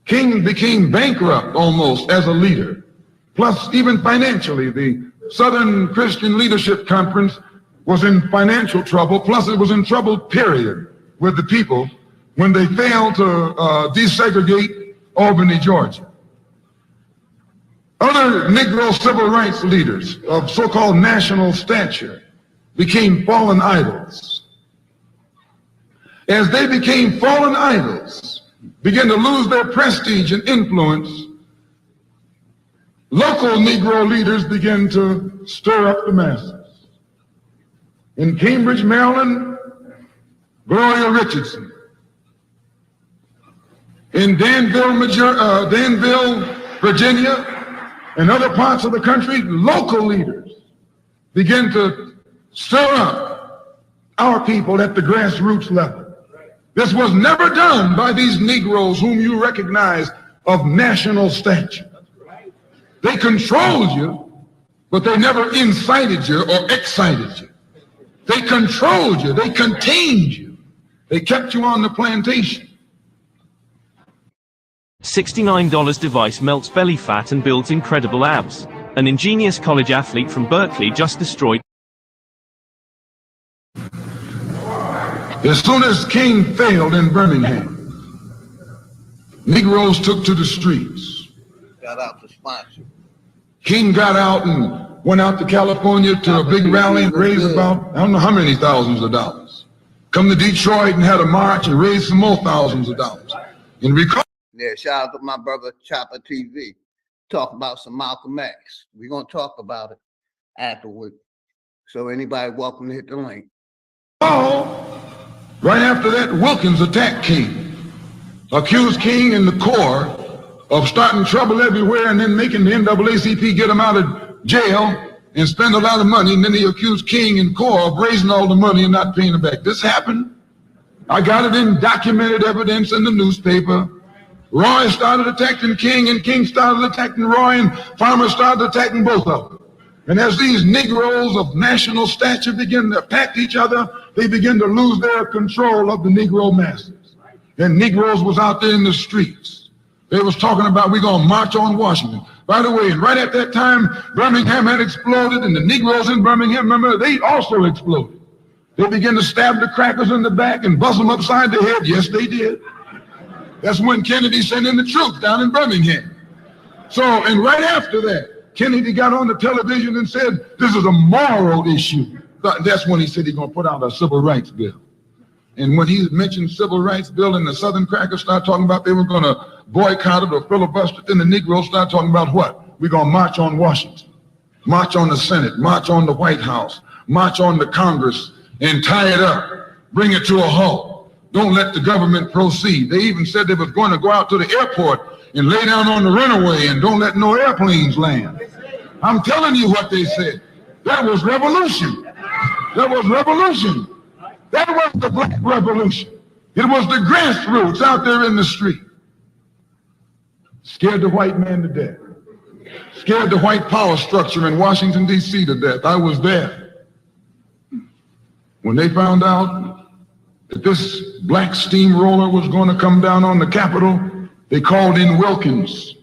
King became bankrupt almost as a leader. Plus, even financially, the Southern Christian Leadership Conference was in financial trouble. Plus, it was in trouble, period, with the people when they failed to desegregate Albany, Georgia. Other Negro civil rights leaders of so-called national stature became fallen idols. As they became fallen idols, began to lose their prestige and influence, local Negro leaders began to stir up the masses. In Cambridge, Maryland, Gloria Richardson. In Danville, Virginia, and other parts of the country, local leaders began to stir up our people at the grassroots level. This was never done by these Negroes whom you recognize of national stature. They controlled you, but they never incited you or excited you. They controlled you, they contained you. They kept you on the plantation. $69 device melts belly fat and builds incredible abs. An ingenious college athlete from Berkeley just destroyed. As soon as King failed in Birmingham, Negroes took to the streets. Got out to sponsor. King got out and went out to California to a big rally and raised about, I don't know how many thousands of dollars. Come to Detroit and had a march and raised some more thousands of dollars. And yeah, shout out to my brother Chopper TV. Talk about some Malcolm X. We're going to talk about it afterward. So anybody welcome to hit the link. Oh, right after that, Wilkins attacked King, accused King and the Corps of starting trouble everywhere and then making the NAACP get him out of jail and spend a lot of money. And then he accused King and Corps of raising all the money and not paying it back. This happened. I got it in documented evidence in the newspaper. Roy started attacking King and King started attacking Roy and Farmer started attacking both of them. And as these Negroes of national stature begin to attack each other, they begin to lose their control of the Negro masses. And Negroes was out there in the streets. They was talking about, we're going to march on Washington. By the way, and right at that time, Birmingham had exploded, and the Negroes in Birmingham, remember, they also exploded. They began to stab the crackers in the back and bust them upside the head. Yes, they did. That's when Kennedy sent in the troops down in Birmingham. So, and right after that, Kennedy got on the television and said, this is a moral issue. That's when he said he's going to put out a civil rights bill. And when he mentioned civil rights bill and the Southern crackers started talking about they were going to boycott it or filibuster it, then the Negroes started talking about what? We're going to march on Washington, march on the Senate, march on the White House, march on the Congress, and tie it up, bring it to a halt. Don't let the government proceed. They even said they was going to go out to the airport and lay down on the runway and don't let no airplanes land. I'm telling you what they said. That was revolution. That was revolution. That was the black revolution. It was the grassroots out there in the street. Scared the white man to death. Scared the white power structure in Washington, D.C. to death. I was there. When they found out that this black steamroller was going to come down on the Capitol, they called in Wilkins.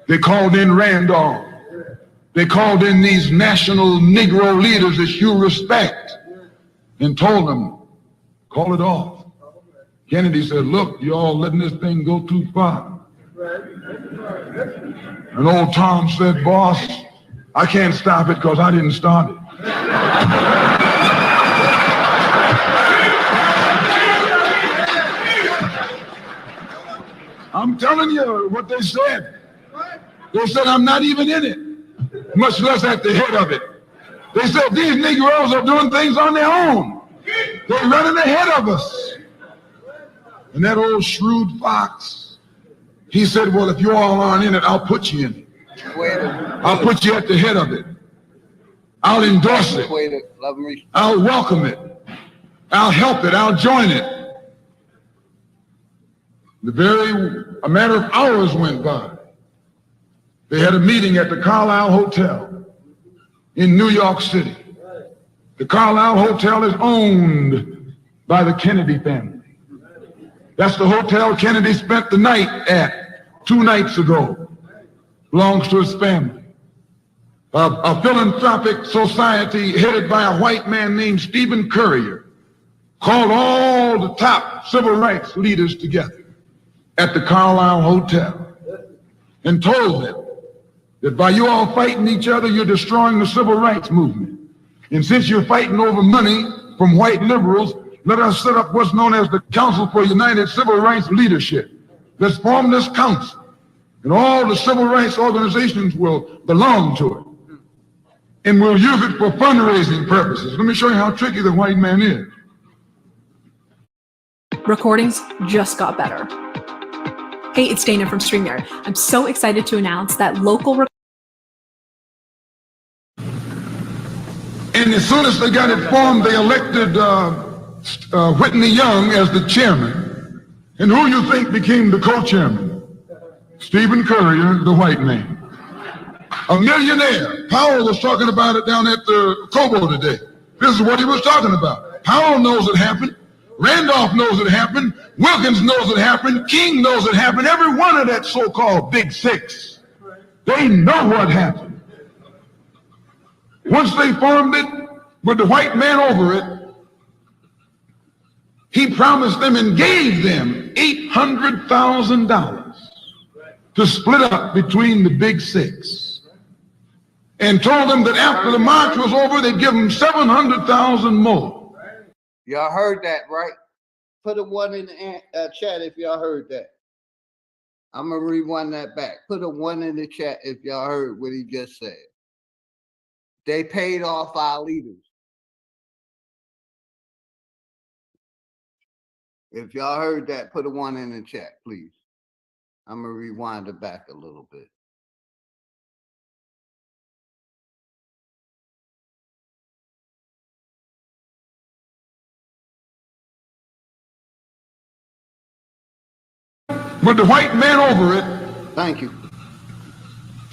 They called in Randolph. They called in these national Negro leaders that you respect and told them, call it off. Kennedy said, look, y'all letting this thing go too far. And old Tom said, boss, I can't stop it because I didn't start it. I'm telling you what they said. They said, I'm not even in it, much less at the head of it. They said, these Negroes are doing things on their own. They're running ahead of us. And that old shrewd fox, he said, well, if you all aren't in it, I'll put you in it. I'll put you at the head of it. I'll endorse it. I'll welcome it. I'll help it. I'll join it. A matter of hours went by. They had a meeting at the Carlisle Hotel in New York City. The Carlisle Hotel is owned by the Kennedy family. That's the hotel Kennedy spent the night at 2 nights ago. Belongs to his family. A philanthropic society headed by a white man named Stephen Currier called all the top civil rights leaders together at the Carlisle Hotel and told them that by you all fighting each other, you're destroying the civil rights movement. And since you're fighting over money from white liberals, let us set up what's known as the Council for United Civil Rights Leadership. Let's form this council, and all the civil rights organizations will belong to it. And we'll use it for fundraising purposes. Let me show you how tricky the white man is. Recordings just got better. Hey, it's Dana from StreamYard. I'm so excited to announce that local And as soon as they got it formed, they elected Whitney Young as the chairman. And who you think became the co-chairman? Stephen Currier, the white man. A millionaire. Powell was talking about it down at the Cobo today. This is what he was talking about. Powell knows it happened. Randolph knows it happened. Wilkins knows it happened. King knows it happened. Every one of that so-called Big Six. They know what happened. Once they formed it with the white man over it, he promised them and gave them $800,000 to split up between the Big Six, and told them that after the march was over, they'd give them $700,000 more. Y'all heard that, right? Put a 1 in the chat if y'all heard that. I'm gonna rewind that back. Put a 1 in the chat if y'all heard what he just said. They paid off our leaders. If y'all heard that, put a 1 in the chat, please. I'm gonna rewind it back a little bit. With the white man over it, thank you.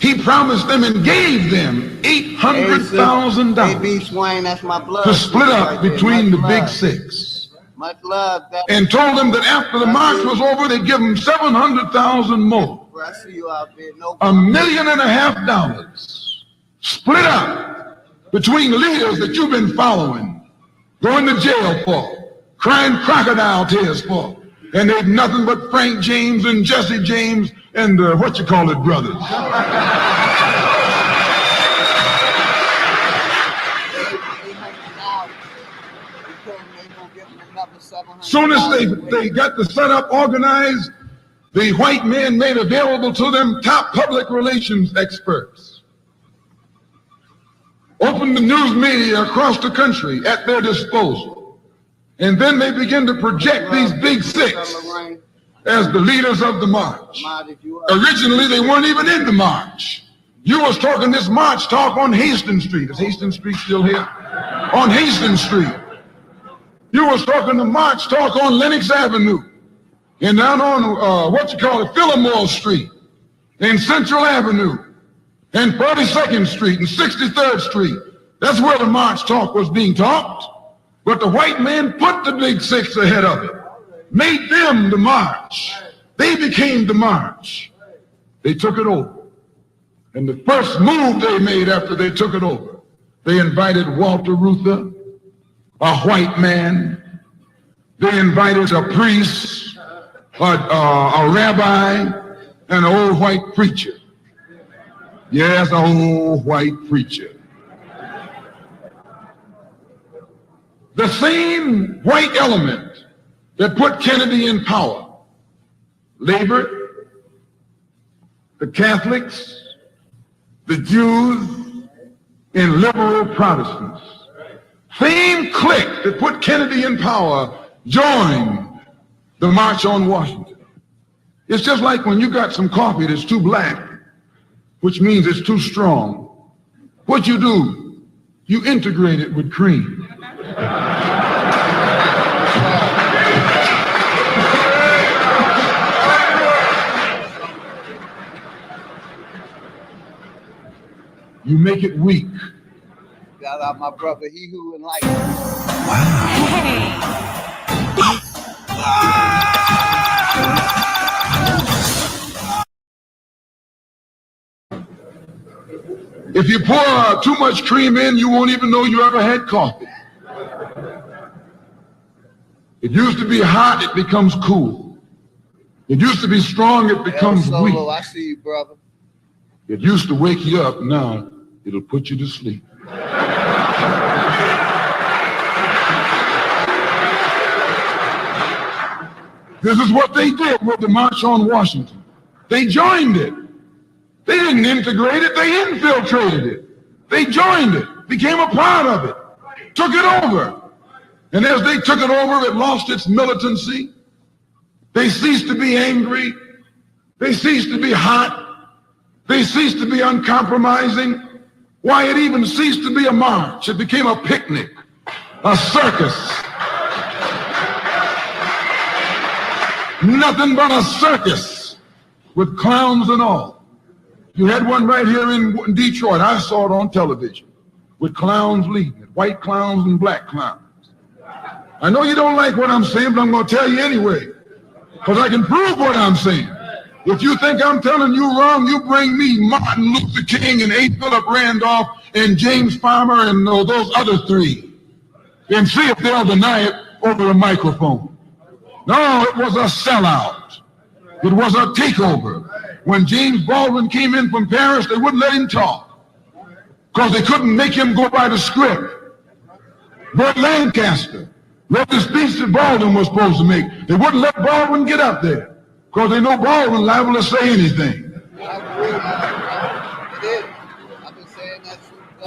He promised them and gave them $800,000 AB Swain, that's my blood. to split up right there. between Much the love. big six, Much love. and told them that after the march was over, they'd give them 700,000 more. I see you out there. No $1.5 million split up between leaders that you've been following, going to jail for, crying crocodile tears for, and they've nothing but Frank James and Jesse James and brothers. Soon as they got the setup organized, the white men made available to them top public relations experts, opened the news media across the country at their disposal, and then they began to project these big six as the leaders of the march. Originally, they weren't even in the march. You was talking this march talk on Hastings Street. Is Hastings Street still here? On Hastings Street. You was talking the march talk on Lenox Avenue, and down on Fillmore Street, and Central Avenue, and 42nd Street, and 63rd Street. That's where the march talk was being talked. But the white man put the big six ahead of it, made them the march. They became the march. They took it over. And the first move they made after they took it over, they invited Walter Reuther, a white man. They invited a priest, a rabbi, and an old white preacher. Yes, an old white preacher. The same white element that put Kennedy in power labored, the Catholics, the Jews, and liberal Protestants. Same clique that put Kennedy in power joined the March on Washington. It's just like when you got some coffee that's too black, which means it's too strong. What you do, you integrate it with cream. You make it weak. Shout out my brother, he who enlightened. If you pour too much cream in, you won't even know you ever had coffee. It used to be hot, it becomes cool. It used to be strong, it becomes weak. I see you, brother. It used to wake you up, now it'll put you to sleep. This is what they did with the March on Washington. They joined it. They didn't integrate it, they infiltrated it. They joined it, became a part of it, took it over. And as they took it over, it lost its militancy. They ceased to be angry. They ceased to be hot. They ceased to be uncompromising. Why, it even ceased to be a march. It became a picnic, a circus. Nothing but a circus with clowns and all. You had one right here in Detroit. I saw it on television with clowns leading it, white clowns and black clowns. I know you don't like what I'm saying, but I'm going to tell you anyway, because I can prove what I'm saying. If you think I'm telling you wrong, you bring me Martin Luther King and A. Philip Randolph and James Farmer and those other three, and see if they'll deny it over a microphone. No, it was a sellout. It was a takeover. When James Baldwin came in from Paris, they wouldn't let him talk because they couldn't make him go by the script. Burt Lancaster wrote the speech that Baldwin was supposed to make. They wouldn't let Baldwin get up there because they know Baldwin liable to say anything.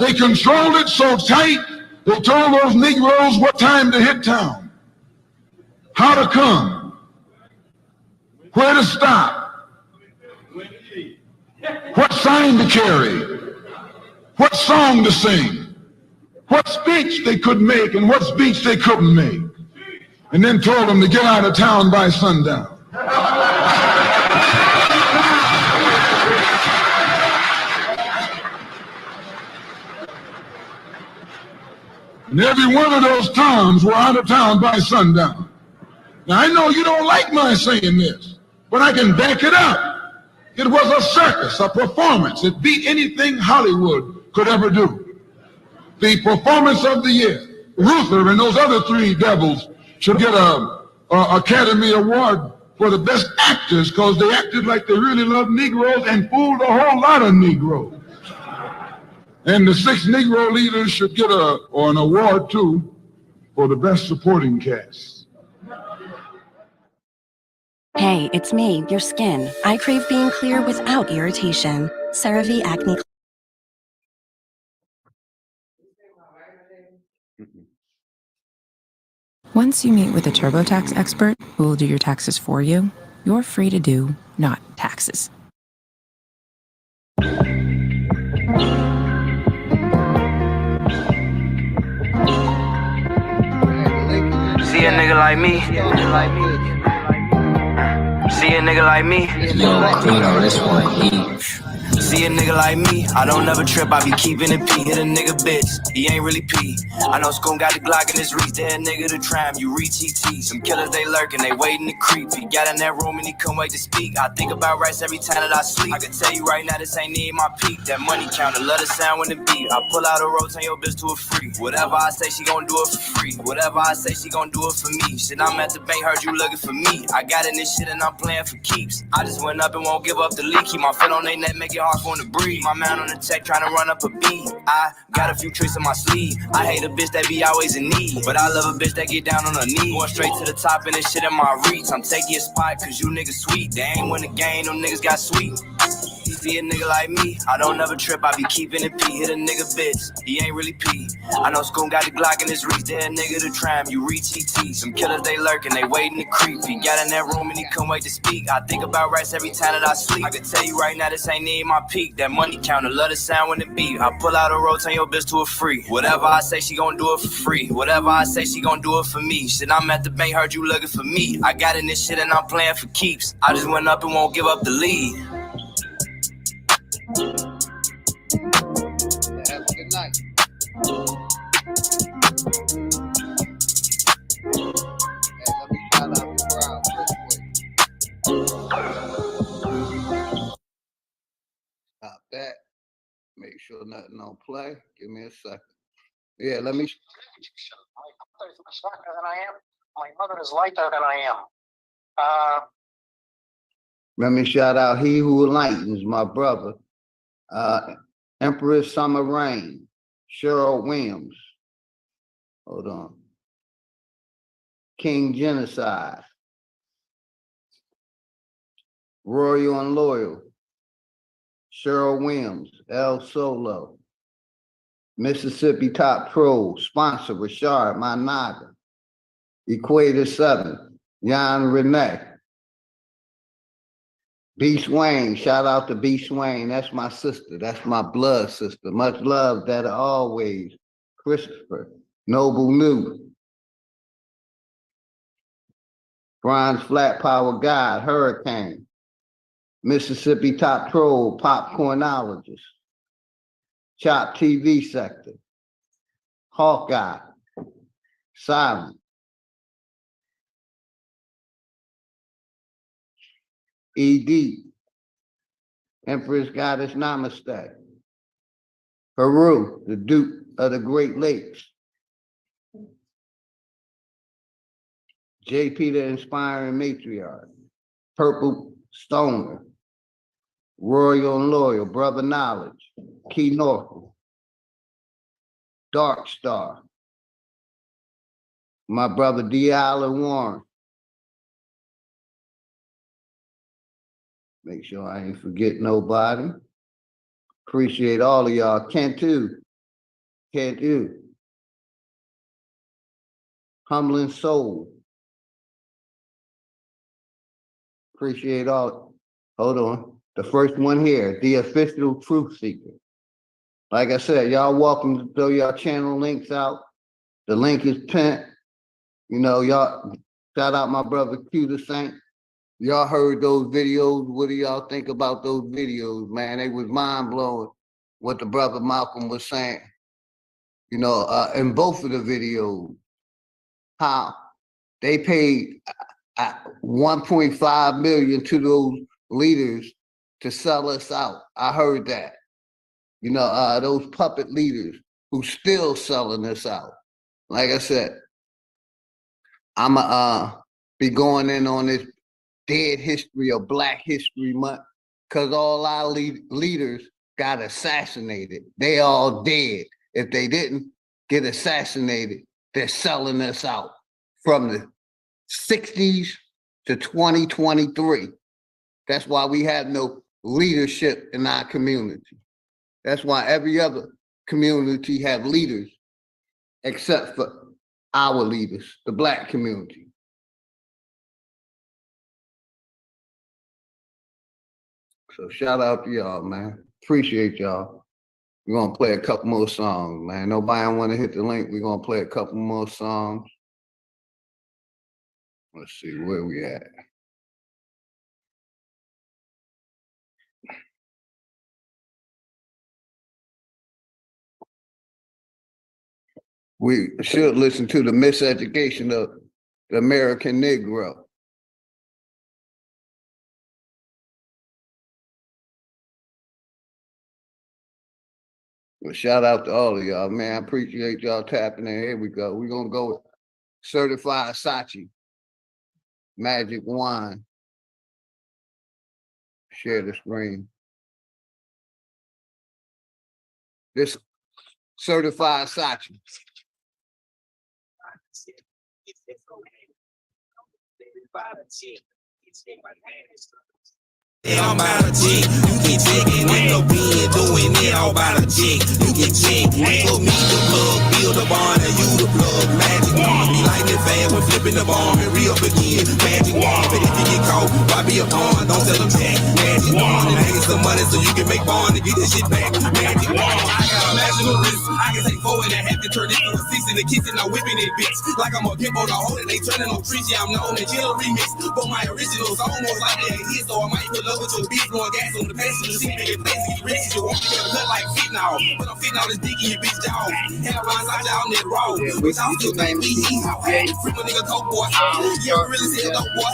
They controlled it so tight, they told those Negroes what time to hit town, how to come, where to stop, what sign to carry, what song to sing, what speech they could make and what speech they couldn't make, and then told them to get out of town by sundown. And every one of those towns were out of town by sundown. Now, I know you don't like my saying this, but I can back it up. It was a circus, a performance. It beat anything Hollywood could ever do. The performance of the year. Ruther and those other three devils should get a Academy Award for the best actors because they acted like they really loved Negroes and fooled a whole lot of Negroes. And the 6 Negro leaders should get an award too for the best supporting cast. Hey, it's me, your skin. I crave being clear without irritation. CeraVe Acne. Once you meet with a TurboTax expert who will do your taxes for you, you're free to do not taxes. See a nigga like me. See a nigga like me. Yo, clean on this one. See a nigga like me, I don't never trip, I be keeping it P. Hit a nigga bitch, he ain't really P. I know Scoon got the Glock in his reach, dead nigga to tram, you reach ET. Some killers they lurking, they waiting to creep. He got in that room and he couldn't wait to speak. I think about rice every time that I sleep. I can tell you right now, this ain't even my peak. That money counter, love the sound when it beat. I pull out a roll, turn your bitch to a free. Whatever I say, she gon' do it for free. Whatever I say, she gon' do it for me. Shit, I'm at the bank, heard you looking for me. I got in this shit and I'm playing for keeps. I just went up and won't give up the lead. Keep my foot on their neck, make it hard for them to breathe. My man on the tech trying to run up a beat. I got a few tricks in my sleeve. I hate a bitch that be always in need, but I love a bitch that get down on her knee. Going straight to the top and this shit in my reach. I'm taking your spot cause you niggas sweet. They ain't win the game, them niggas got sweet. See a nigga like me, I don't never trip, I be keeping it P. Hit a nigga bitch, he ain't really P. I know Scoon got the Glock in his reach, dead nigga to tram, you reach ET. Some killers they lurking, they waiting to creep. He got in that room and he couldn't wait to speak. I think about rice every time that I sleep. I can tell you right now, this ain't even my peak. That money counter, love the sound when it beat. I pull out a roll, turn your bitch to a free. Whatever I say, she gon' do it for free. Whatever I say, she gon' do it for me. Shit, I'm at the bank, heard you looking for me. I got in this shit and I'm playing for keeps. I just went up and won't give up the lead. Have a good night. Hey, let me shout out the crowd real quick. Stop that. Make sure nothing don't play. Give me a second. Yeah, let me. My mother is much darker than I am. My mother is lighter than I am. Let me shout out He Who Enlightens, my brother. Empress Summer Rain, Cheryl Williams. Hold on. King Genocide. Royal and Loyal. Cheryl Williams, El Solo. Mississippi Top Troll, sponsor Rashard, my naga. Equator 7, Jan Renee. B. Swain, shout out to B. Swain. That's my sister. That's my blood sister. Much love, that always. Christopher, Noble New. Bronze Flat Power God, Hurricane. Mississippi Top Troll, Popcornologist. Chop TV Sector. Hawkeye. Silent. ED, Empress Goddess Namaste. Peru, the Duke of the Great Lakes. JP, the Inspiring Matriarch. Purple Stoner. Royal and Loyal, Brother Knowledge. Key Norfolk. Dark Star. My brother D. Allen Warren. Make sure I ain't forget nobody. Appreciate all of y'all. Can't do. Humbling Soul. Appreciate all. Hold on. The first one here, the official Truth Seeker. Like I said, y'all welcome to throw y'all channel links out. The link is pinned. You know, y'all, shout out my brother Q the Saint. Y'all heard those videos. What do y'all think about those videos, man? They was mind blowing what the brother Malcolm was saying. You know, in both of the videos, how they paid 1.5 million to those leaders to sell us out. I heard that. You know, those puppet leaders who still selling us out. Like I said, I'ma be going in on this Dead History or Black History Month, because all our leaders got assassinated. They all dead. If they didn't get assassinated, they're selling us out from the 60s to 2023. That's why we have no leadership in our community. That's why every other community have leaders except for our leaders, the Black community. So shout out to y'all, man. Appreciate y'all. We're gonna play a couple more songs, man. Nobody want to hit the link. We're gonna play a couple more songs. Let's see where we at. We should listen to the miseducation of the American Negro. Well, shout out to all of y'all, man. I appreciate y'all tapping in. Here we go. We're gonna go with Certified Sachi, Magic Wine. Share the screen. This Certified Sachi. I'm about a chick, you get chicken, ain't no being doing it all about a chick. You get chick, ain't no me the plug, build a barn, and you the plug. Magic wand, be like that fan when flipping the bomb and re-up again. Magic wand, but if you get caught, why be a pawn? Don't tell them jack. Magic wand, and I get some money so you can make bond and get this shit back. Magic wand, I got a magical wrist, I can take 4 and a half and turn it to a 6 in the kitchen, I'm whipping it, bitch. Like I'm a pimp on the hold and they turning on trees, yeah, I'm known and killer remix. But my originals almost like they ain't here, so I might put love with your beef, blowing gas on the passenger seat, making plans to get rich. You want to get a cut like fit now, but I'm fitting all this dick in your bitch jaw. Hairlines out down that road, which I'm still think we eat. Free my nigga coke boy, you ever really see a dope boy?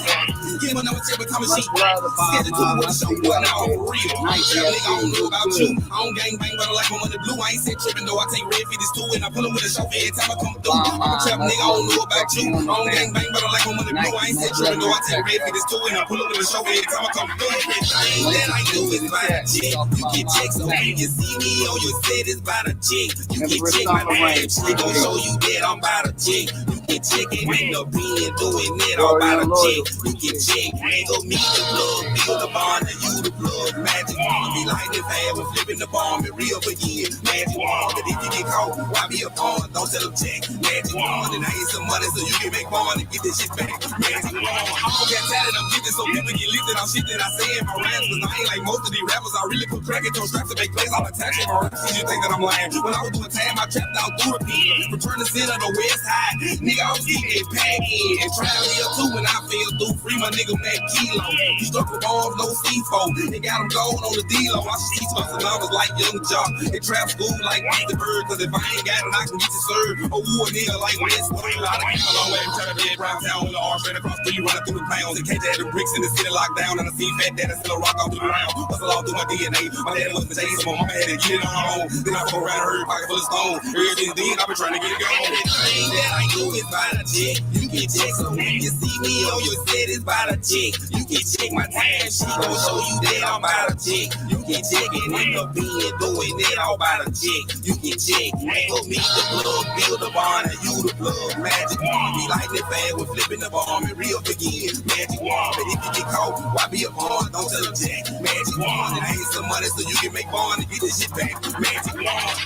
Give my number check, become a sheet. Scared to do what the show boy, now for real. Nigga, I don't know about you. I don't gang bang, but I like my money blue. I ain't said tripping though, I take red 50s too, and I pull up with a chauffeur every time I come through. I'm a trap nigga, I don't know about you. I don't gang bang, but I like my money blue. I ain't said tripping though, I take red 50s too, and I pull up with a chauffeur every time I come through. Everything that I do is by a chick. You get checks, so when you see me on your set, it's by the chick. You get check my name, she gon' show you that I'm by the chick. You get check, ain't no being doing it all by the chick. You get check, ain't go meet the plug, build the barn, and you the plug. Magic wand, be like this fast when flipping the bomb and re-up again. Magic wand, but if you get caught, why be a pawn? Don't tell them check. Magic wand, and I ain't some money so you can make bond and get this shit back. Magic wand, I'm got talent, I'm giving so people get lifted on shit that I say in my raps, but I ain't like most of these rappers. I really put crack at your straps to make plays. I'll attach it. My raps, you think that I'm lying. When I was doing time, I trapped out through the pen. Return to sin on the west side. Nigga, I'm getting packed in. And trial here too when I feel through. Free my nigga Mac Kilo. He struck with bombs, no C4. They got him gold on the D-Lo. I should teach my was like Young Jock. They trap school like Mr. Bird. Cause if I ain't got it, I can get you served. A war nigga like Westwood. A lot of people long way. I'm trying to be around town with the arms right across 3 running through the pounds. They can't have the bricks in the city locked down. And I see fat dad and still a rock off the ground. Hustle all through my DNA. My dad was the chase, so my mama had to get it on her own. Then I go around her pocket full of stone. Ever since then, I've been trying to get it going. Everything that I do is by the chick. You get check, so when you see me on your set, it's by the chick. You can check my time, she gon' show you that I'm by the chick. You can check it, ain't no being doing it all by the chick. You can check, ain't go meet the plug, build the barn, and you the plug. Magic wand, be like that fan with flipping the bomb and re-up again. Magic wand, but if you get caught, why be a pawn? Don't tell them jack. Magic wand, and I ain't some money so you can make bond and get this shit back. Magic wand.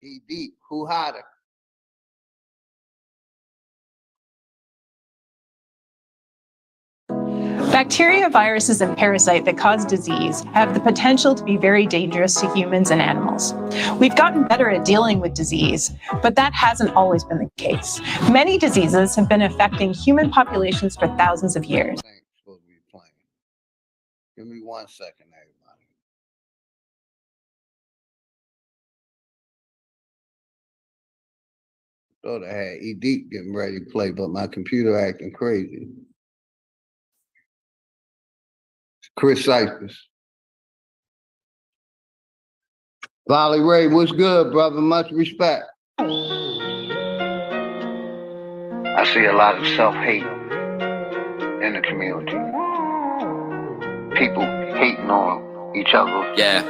He deep, who hotter? Bacteria, viruses, and parasites that cause disease have the potential to be very dangerous to humans and animals. We've gotten better at dealing with disease, but that hasn't always been the case. Many diseases have been affecting human populations for thousands of years. Give me 1 second, everybody. Thought I had E Deep getting ready to play, but my computer acting crazy. Chris Cyphers. Volley Ray, what's good, brother? Much respect. I see a lot of self-hate in the community. People hating on each other. Yeah.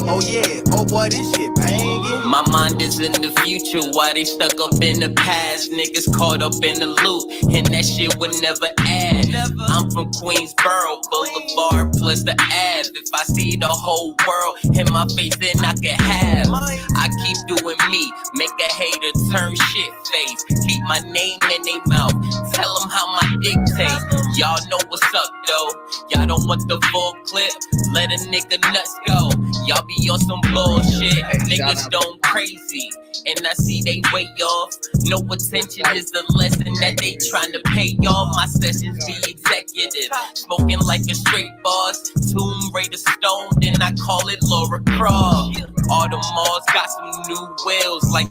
Oh yeah, oh boy, this shit banging. My mind is in the future, why they stuck up in the past? Niggas caught up in the loop, and that shit would never add. I'm from Queensboro, Boulevard plus the Ave. If I see the whole world in my face, then I can have. I keep doing me, make a hater turn shit face. Keep my name in their mouth, tell them how my dick tastes. Y'all know what's up though, y'all don't want the full clip, let a nigga nuts go. Y'all be on some bullshit, niggas don't crazy, and I see they way off. No attention is the lesson that they trying to pay y'all. My sessions be executive, smoking like a straight boss. Tomb Raider stone, then I call it Laura Croft. All the malls got some new wheels like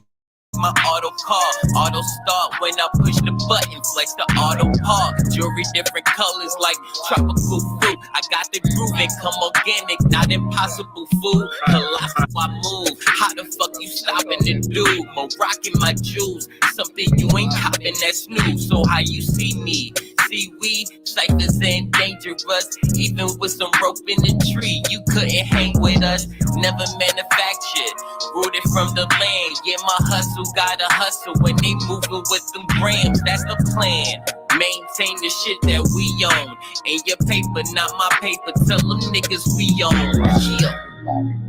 my auto car, auto start when I push the button, flex the auto park. Jewelry different colors like tropical fruit. I got the groove and come organic, not impossible food. Colossal I move, how the fuck you stopping to do? Mo rocking my jewels, something you ain't copping that's new. So how you see me? See we Cyphers ain't dangerous, even with some rope in the tree. You couldn't hang with us, never manufactured, rooted from the land. Yeah, my hustle gotta hustle when they moving with them grams. That's the plan. Maintain the shit that we own. And your paper, not my paper. Tell them niggas we own. Yeah.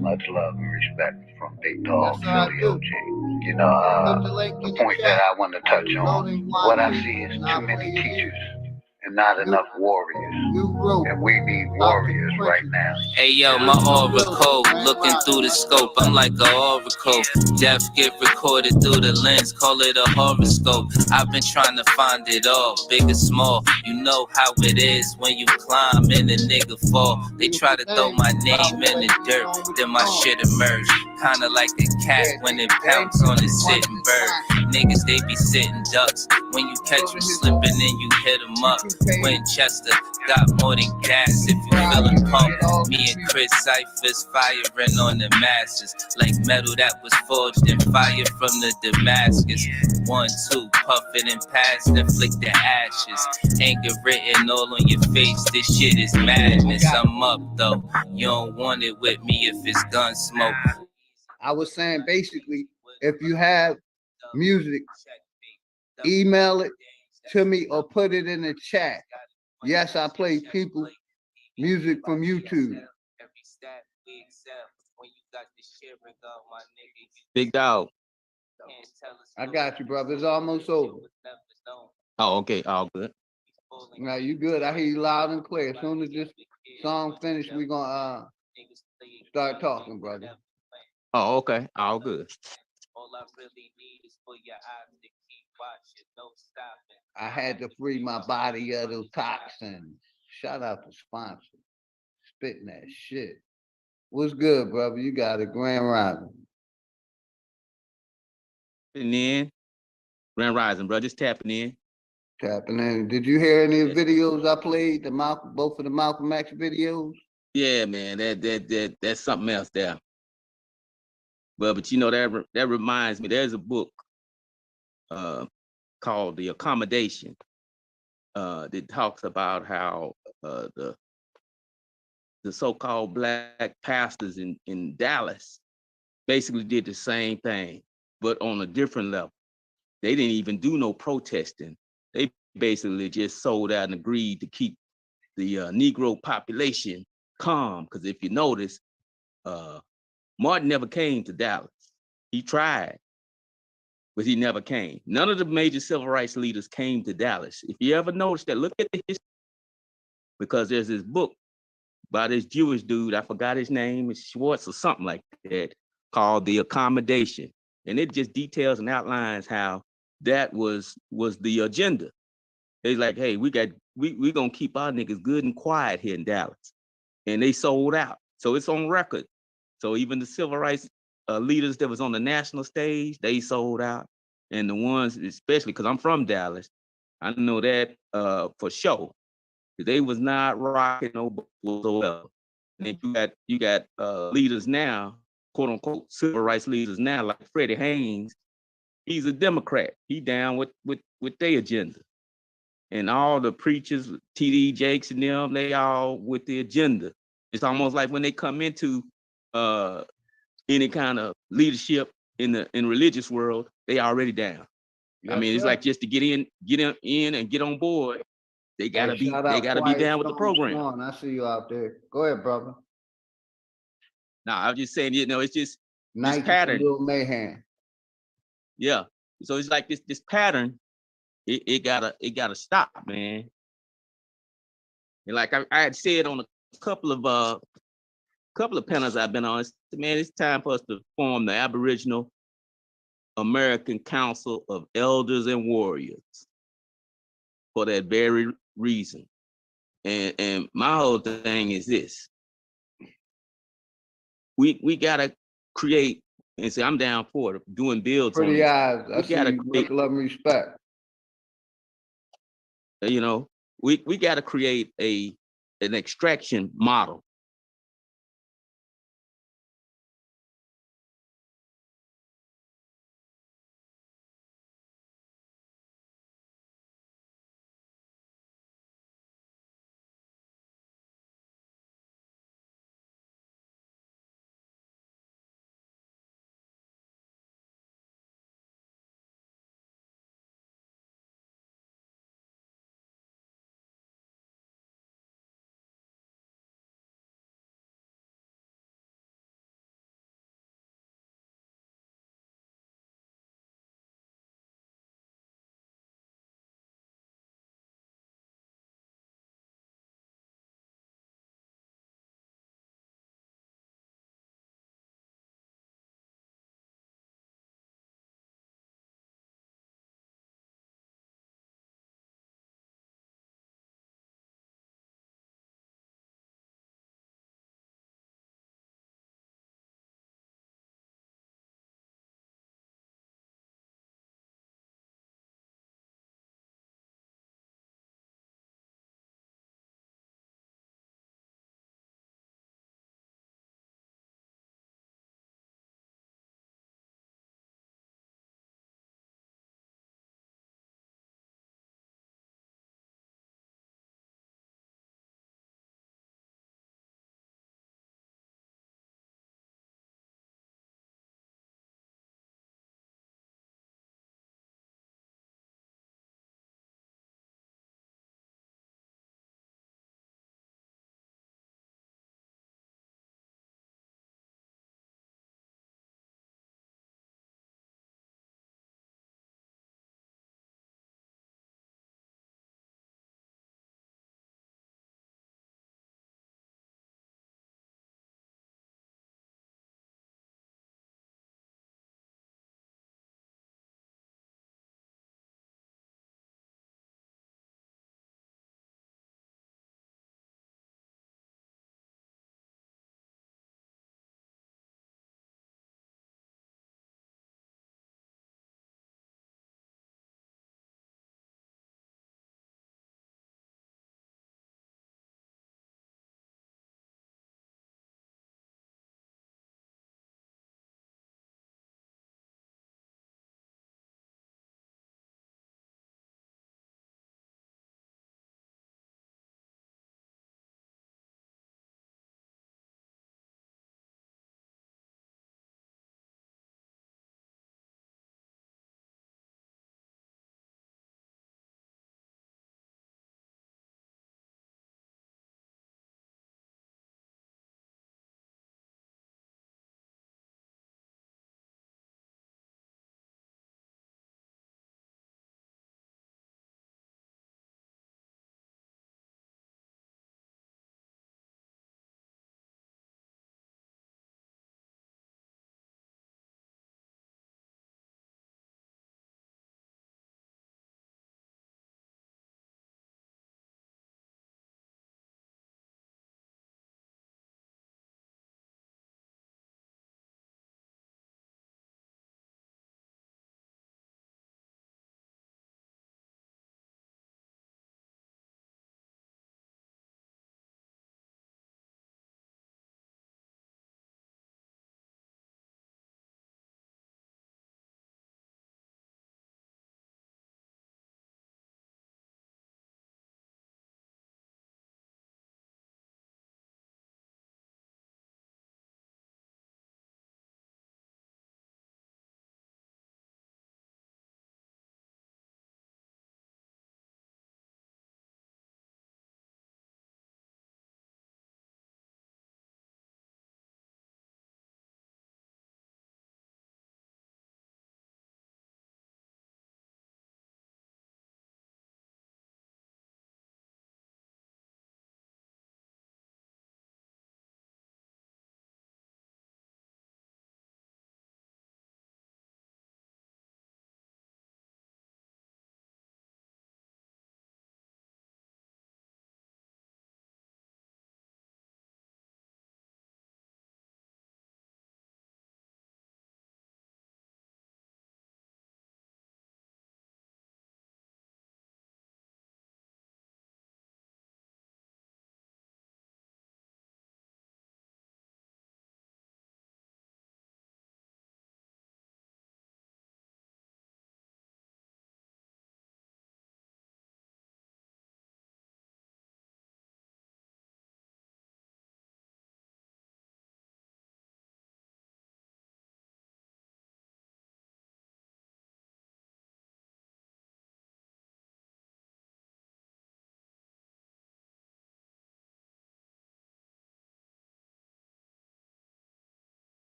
Much love and respect from Big Dog, Philly OG. You know, the point that I want to touch on, what I see is too many teachers and not enough warriors. And we need warriors right now. Hey yo, my oracle, looking through the scope, I'm like a oracle. Death get recorded through the lens, call it a horoscope. I've been trying to find it all, big or small. You know how it is when you climb and a nigga fall. They try to throw my name in the dirt, then my shit emerge. Kinda like a cat when it pounce on a sitting bird. Niggas, they be sitting ducks. When you catch them slipping, then you hit them up. Winchester got more than gas if you feelin' pump. Me and Chris Cyphers firing on the masses like metal that was forged in fire from the Damascus. 1, 2, puffin' and pass and flick the ashes. Anger written all on your face, this shit is madness. I'm up though, you don't want it with me if it's gun smoke. I was saying basically, if you have music, email it to me or put it in the chat. Yes, I play people music from YouTube. Big Dog. I got you, brother. It's almost over. Oh, okay. All good. Now you good. I hear you loud and clear. As soon as this song finishes, we're gonna start talking, brother. Oh, okay. All good. I had to free my body of those toxins. Shout out to sponsor. Spitting that shit. What's good, brother? You got a Grand Rising. And then Grand Rising, bro. Just tapping in. Tapping in. Did you hear any of the videos I played? Both of the Malcolm X videos? Yeah, man. That's something else there. But you know, that reminds me, there's a book called The Accommodation that talks about how the so-called black pastors in Dallas basically did the same thing, but on a different level. They didn't even do no protesting. They basically just sold out and agreed to keep the Negro population calm. Because if you notice, Martin never came to Dallas. He tried, but he never came. None of the major civil rights leaders came to Dallas. If you ever notice that, look at the history, because there's this book by this Jewish dude, I forgot his name, it's Schwartz or something like that, called The Accommodation. And it just details and outlines how that was the agenda. They like, hey, we gonna keep our niggas good and quiet here in Dallas. And they sold out. So it's on record. So even the civil rights leaders that was on the national stage, they sold out. And the ones, especially because I'm from Dallas, I know that for sure. They was not rocking no whatsoever. And you got leaders now, quote unquote, civil rights leaders now, like Freddie Haynes. He's a Democrat. He down with their agenda. And all the preachers, T.D. Jakes and them, they all with the agenda. It's almost like when they come into any kind of leadership in religious world, they already down. I mean, it's like just to get in and get on board. They gotta be down with the program. I see you out there. Go ahead, brother. No, I was just saying, it's just nice this pattern. Little mayhem. Yeah. So it's like this pattern. It gotta stop, man. And like I had said on a couple of panels I've been on, man, it's time for us to form the Aboriginal American Council of Elders and Warriors for that very reason. And my whole thing is this. We gotta create, and say I'm down for it, doing builds. Pretty eyes. I see you with love and respect. We gotta create an extraction model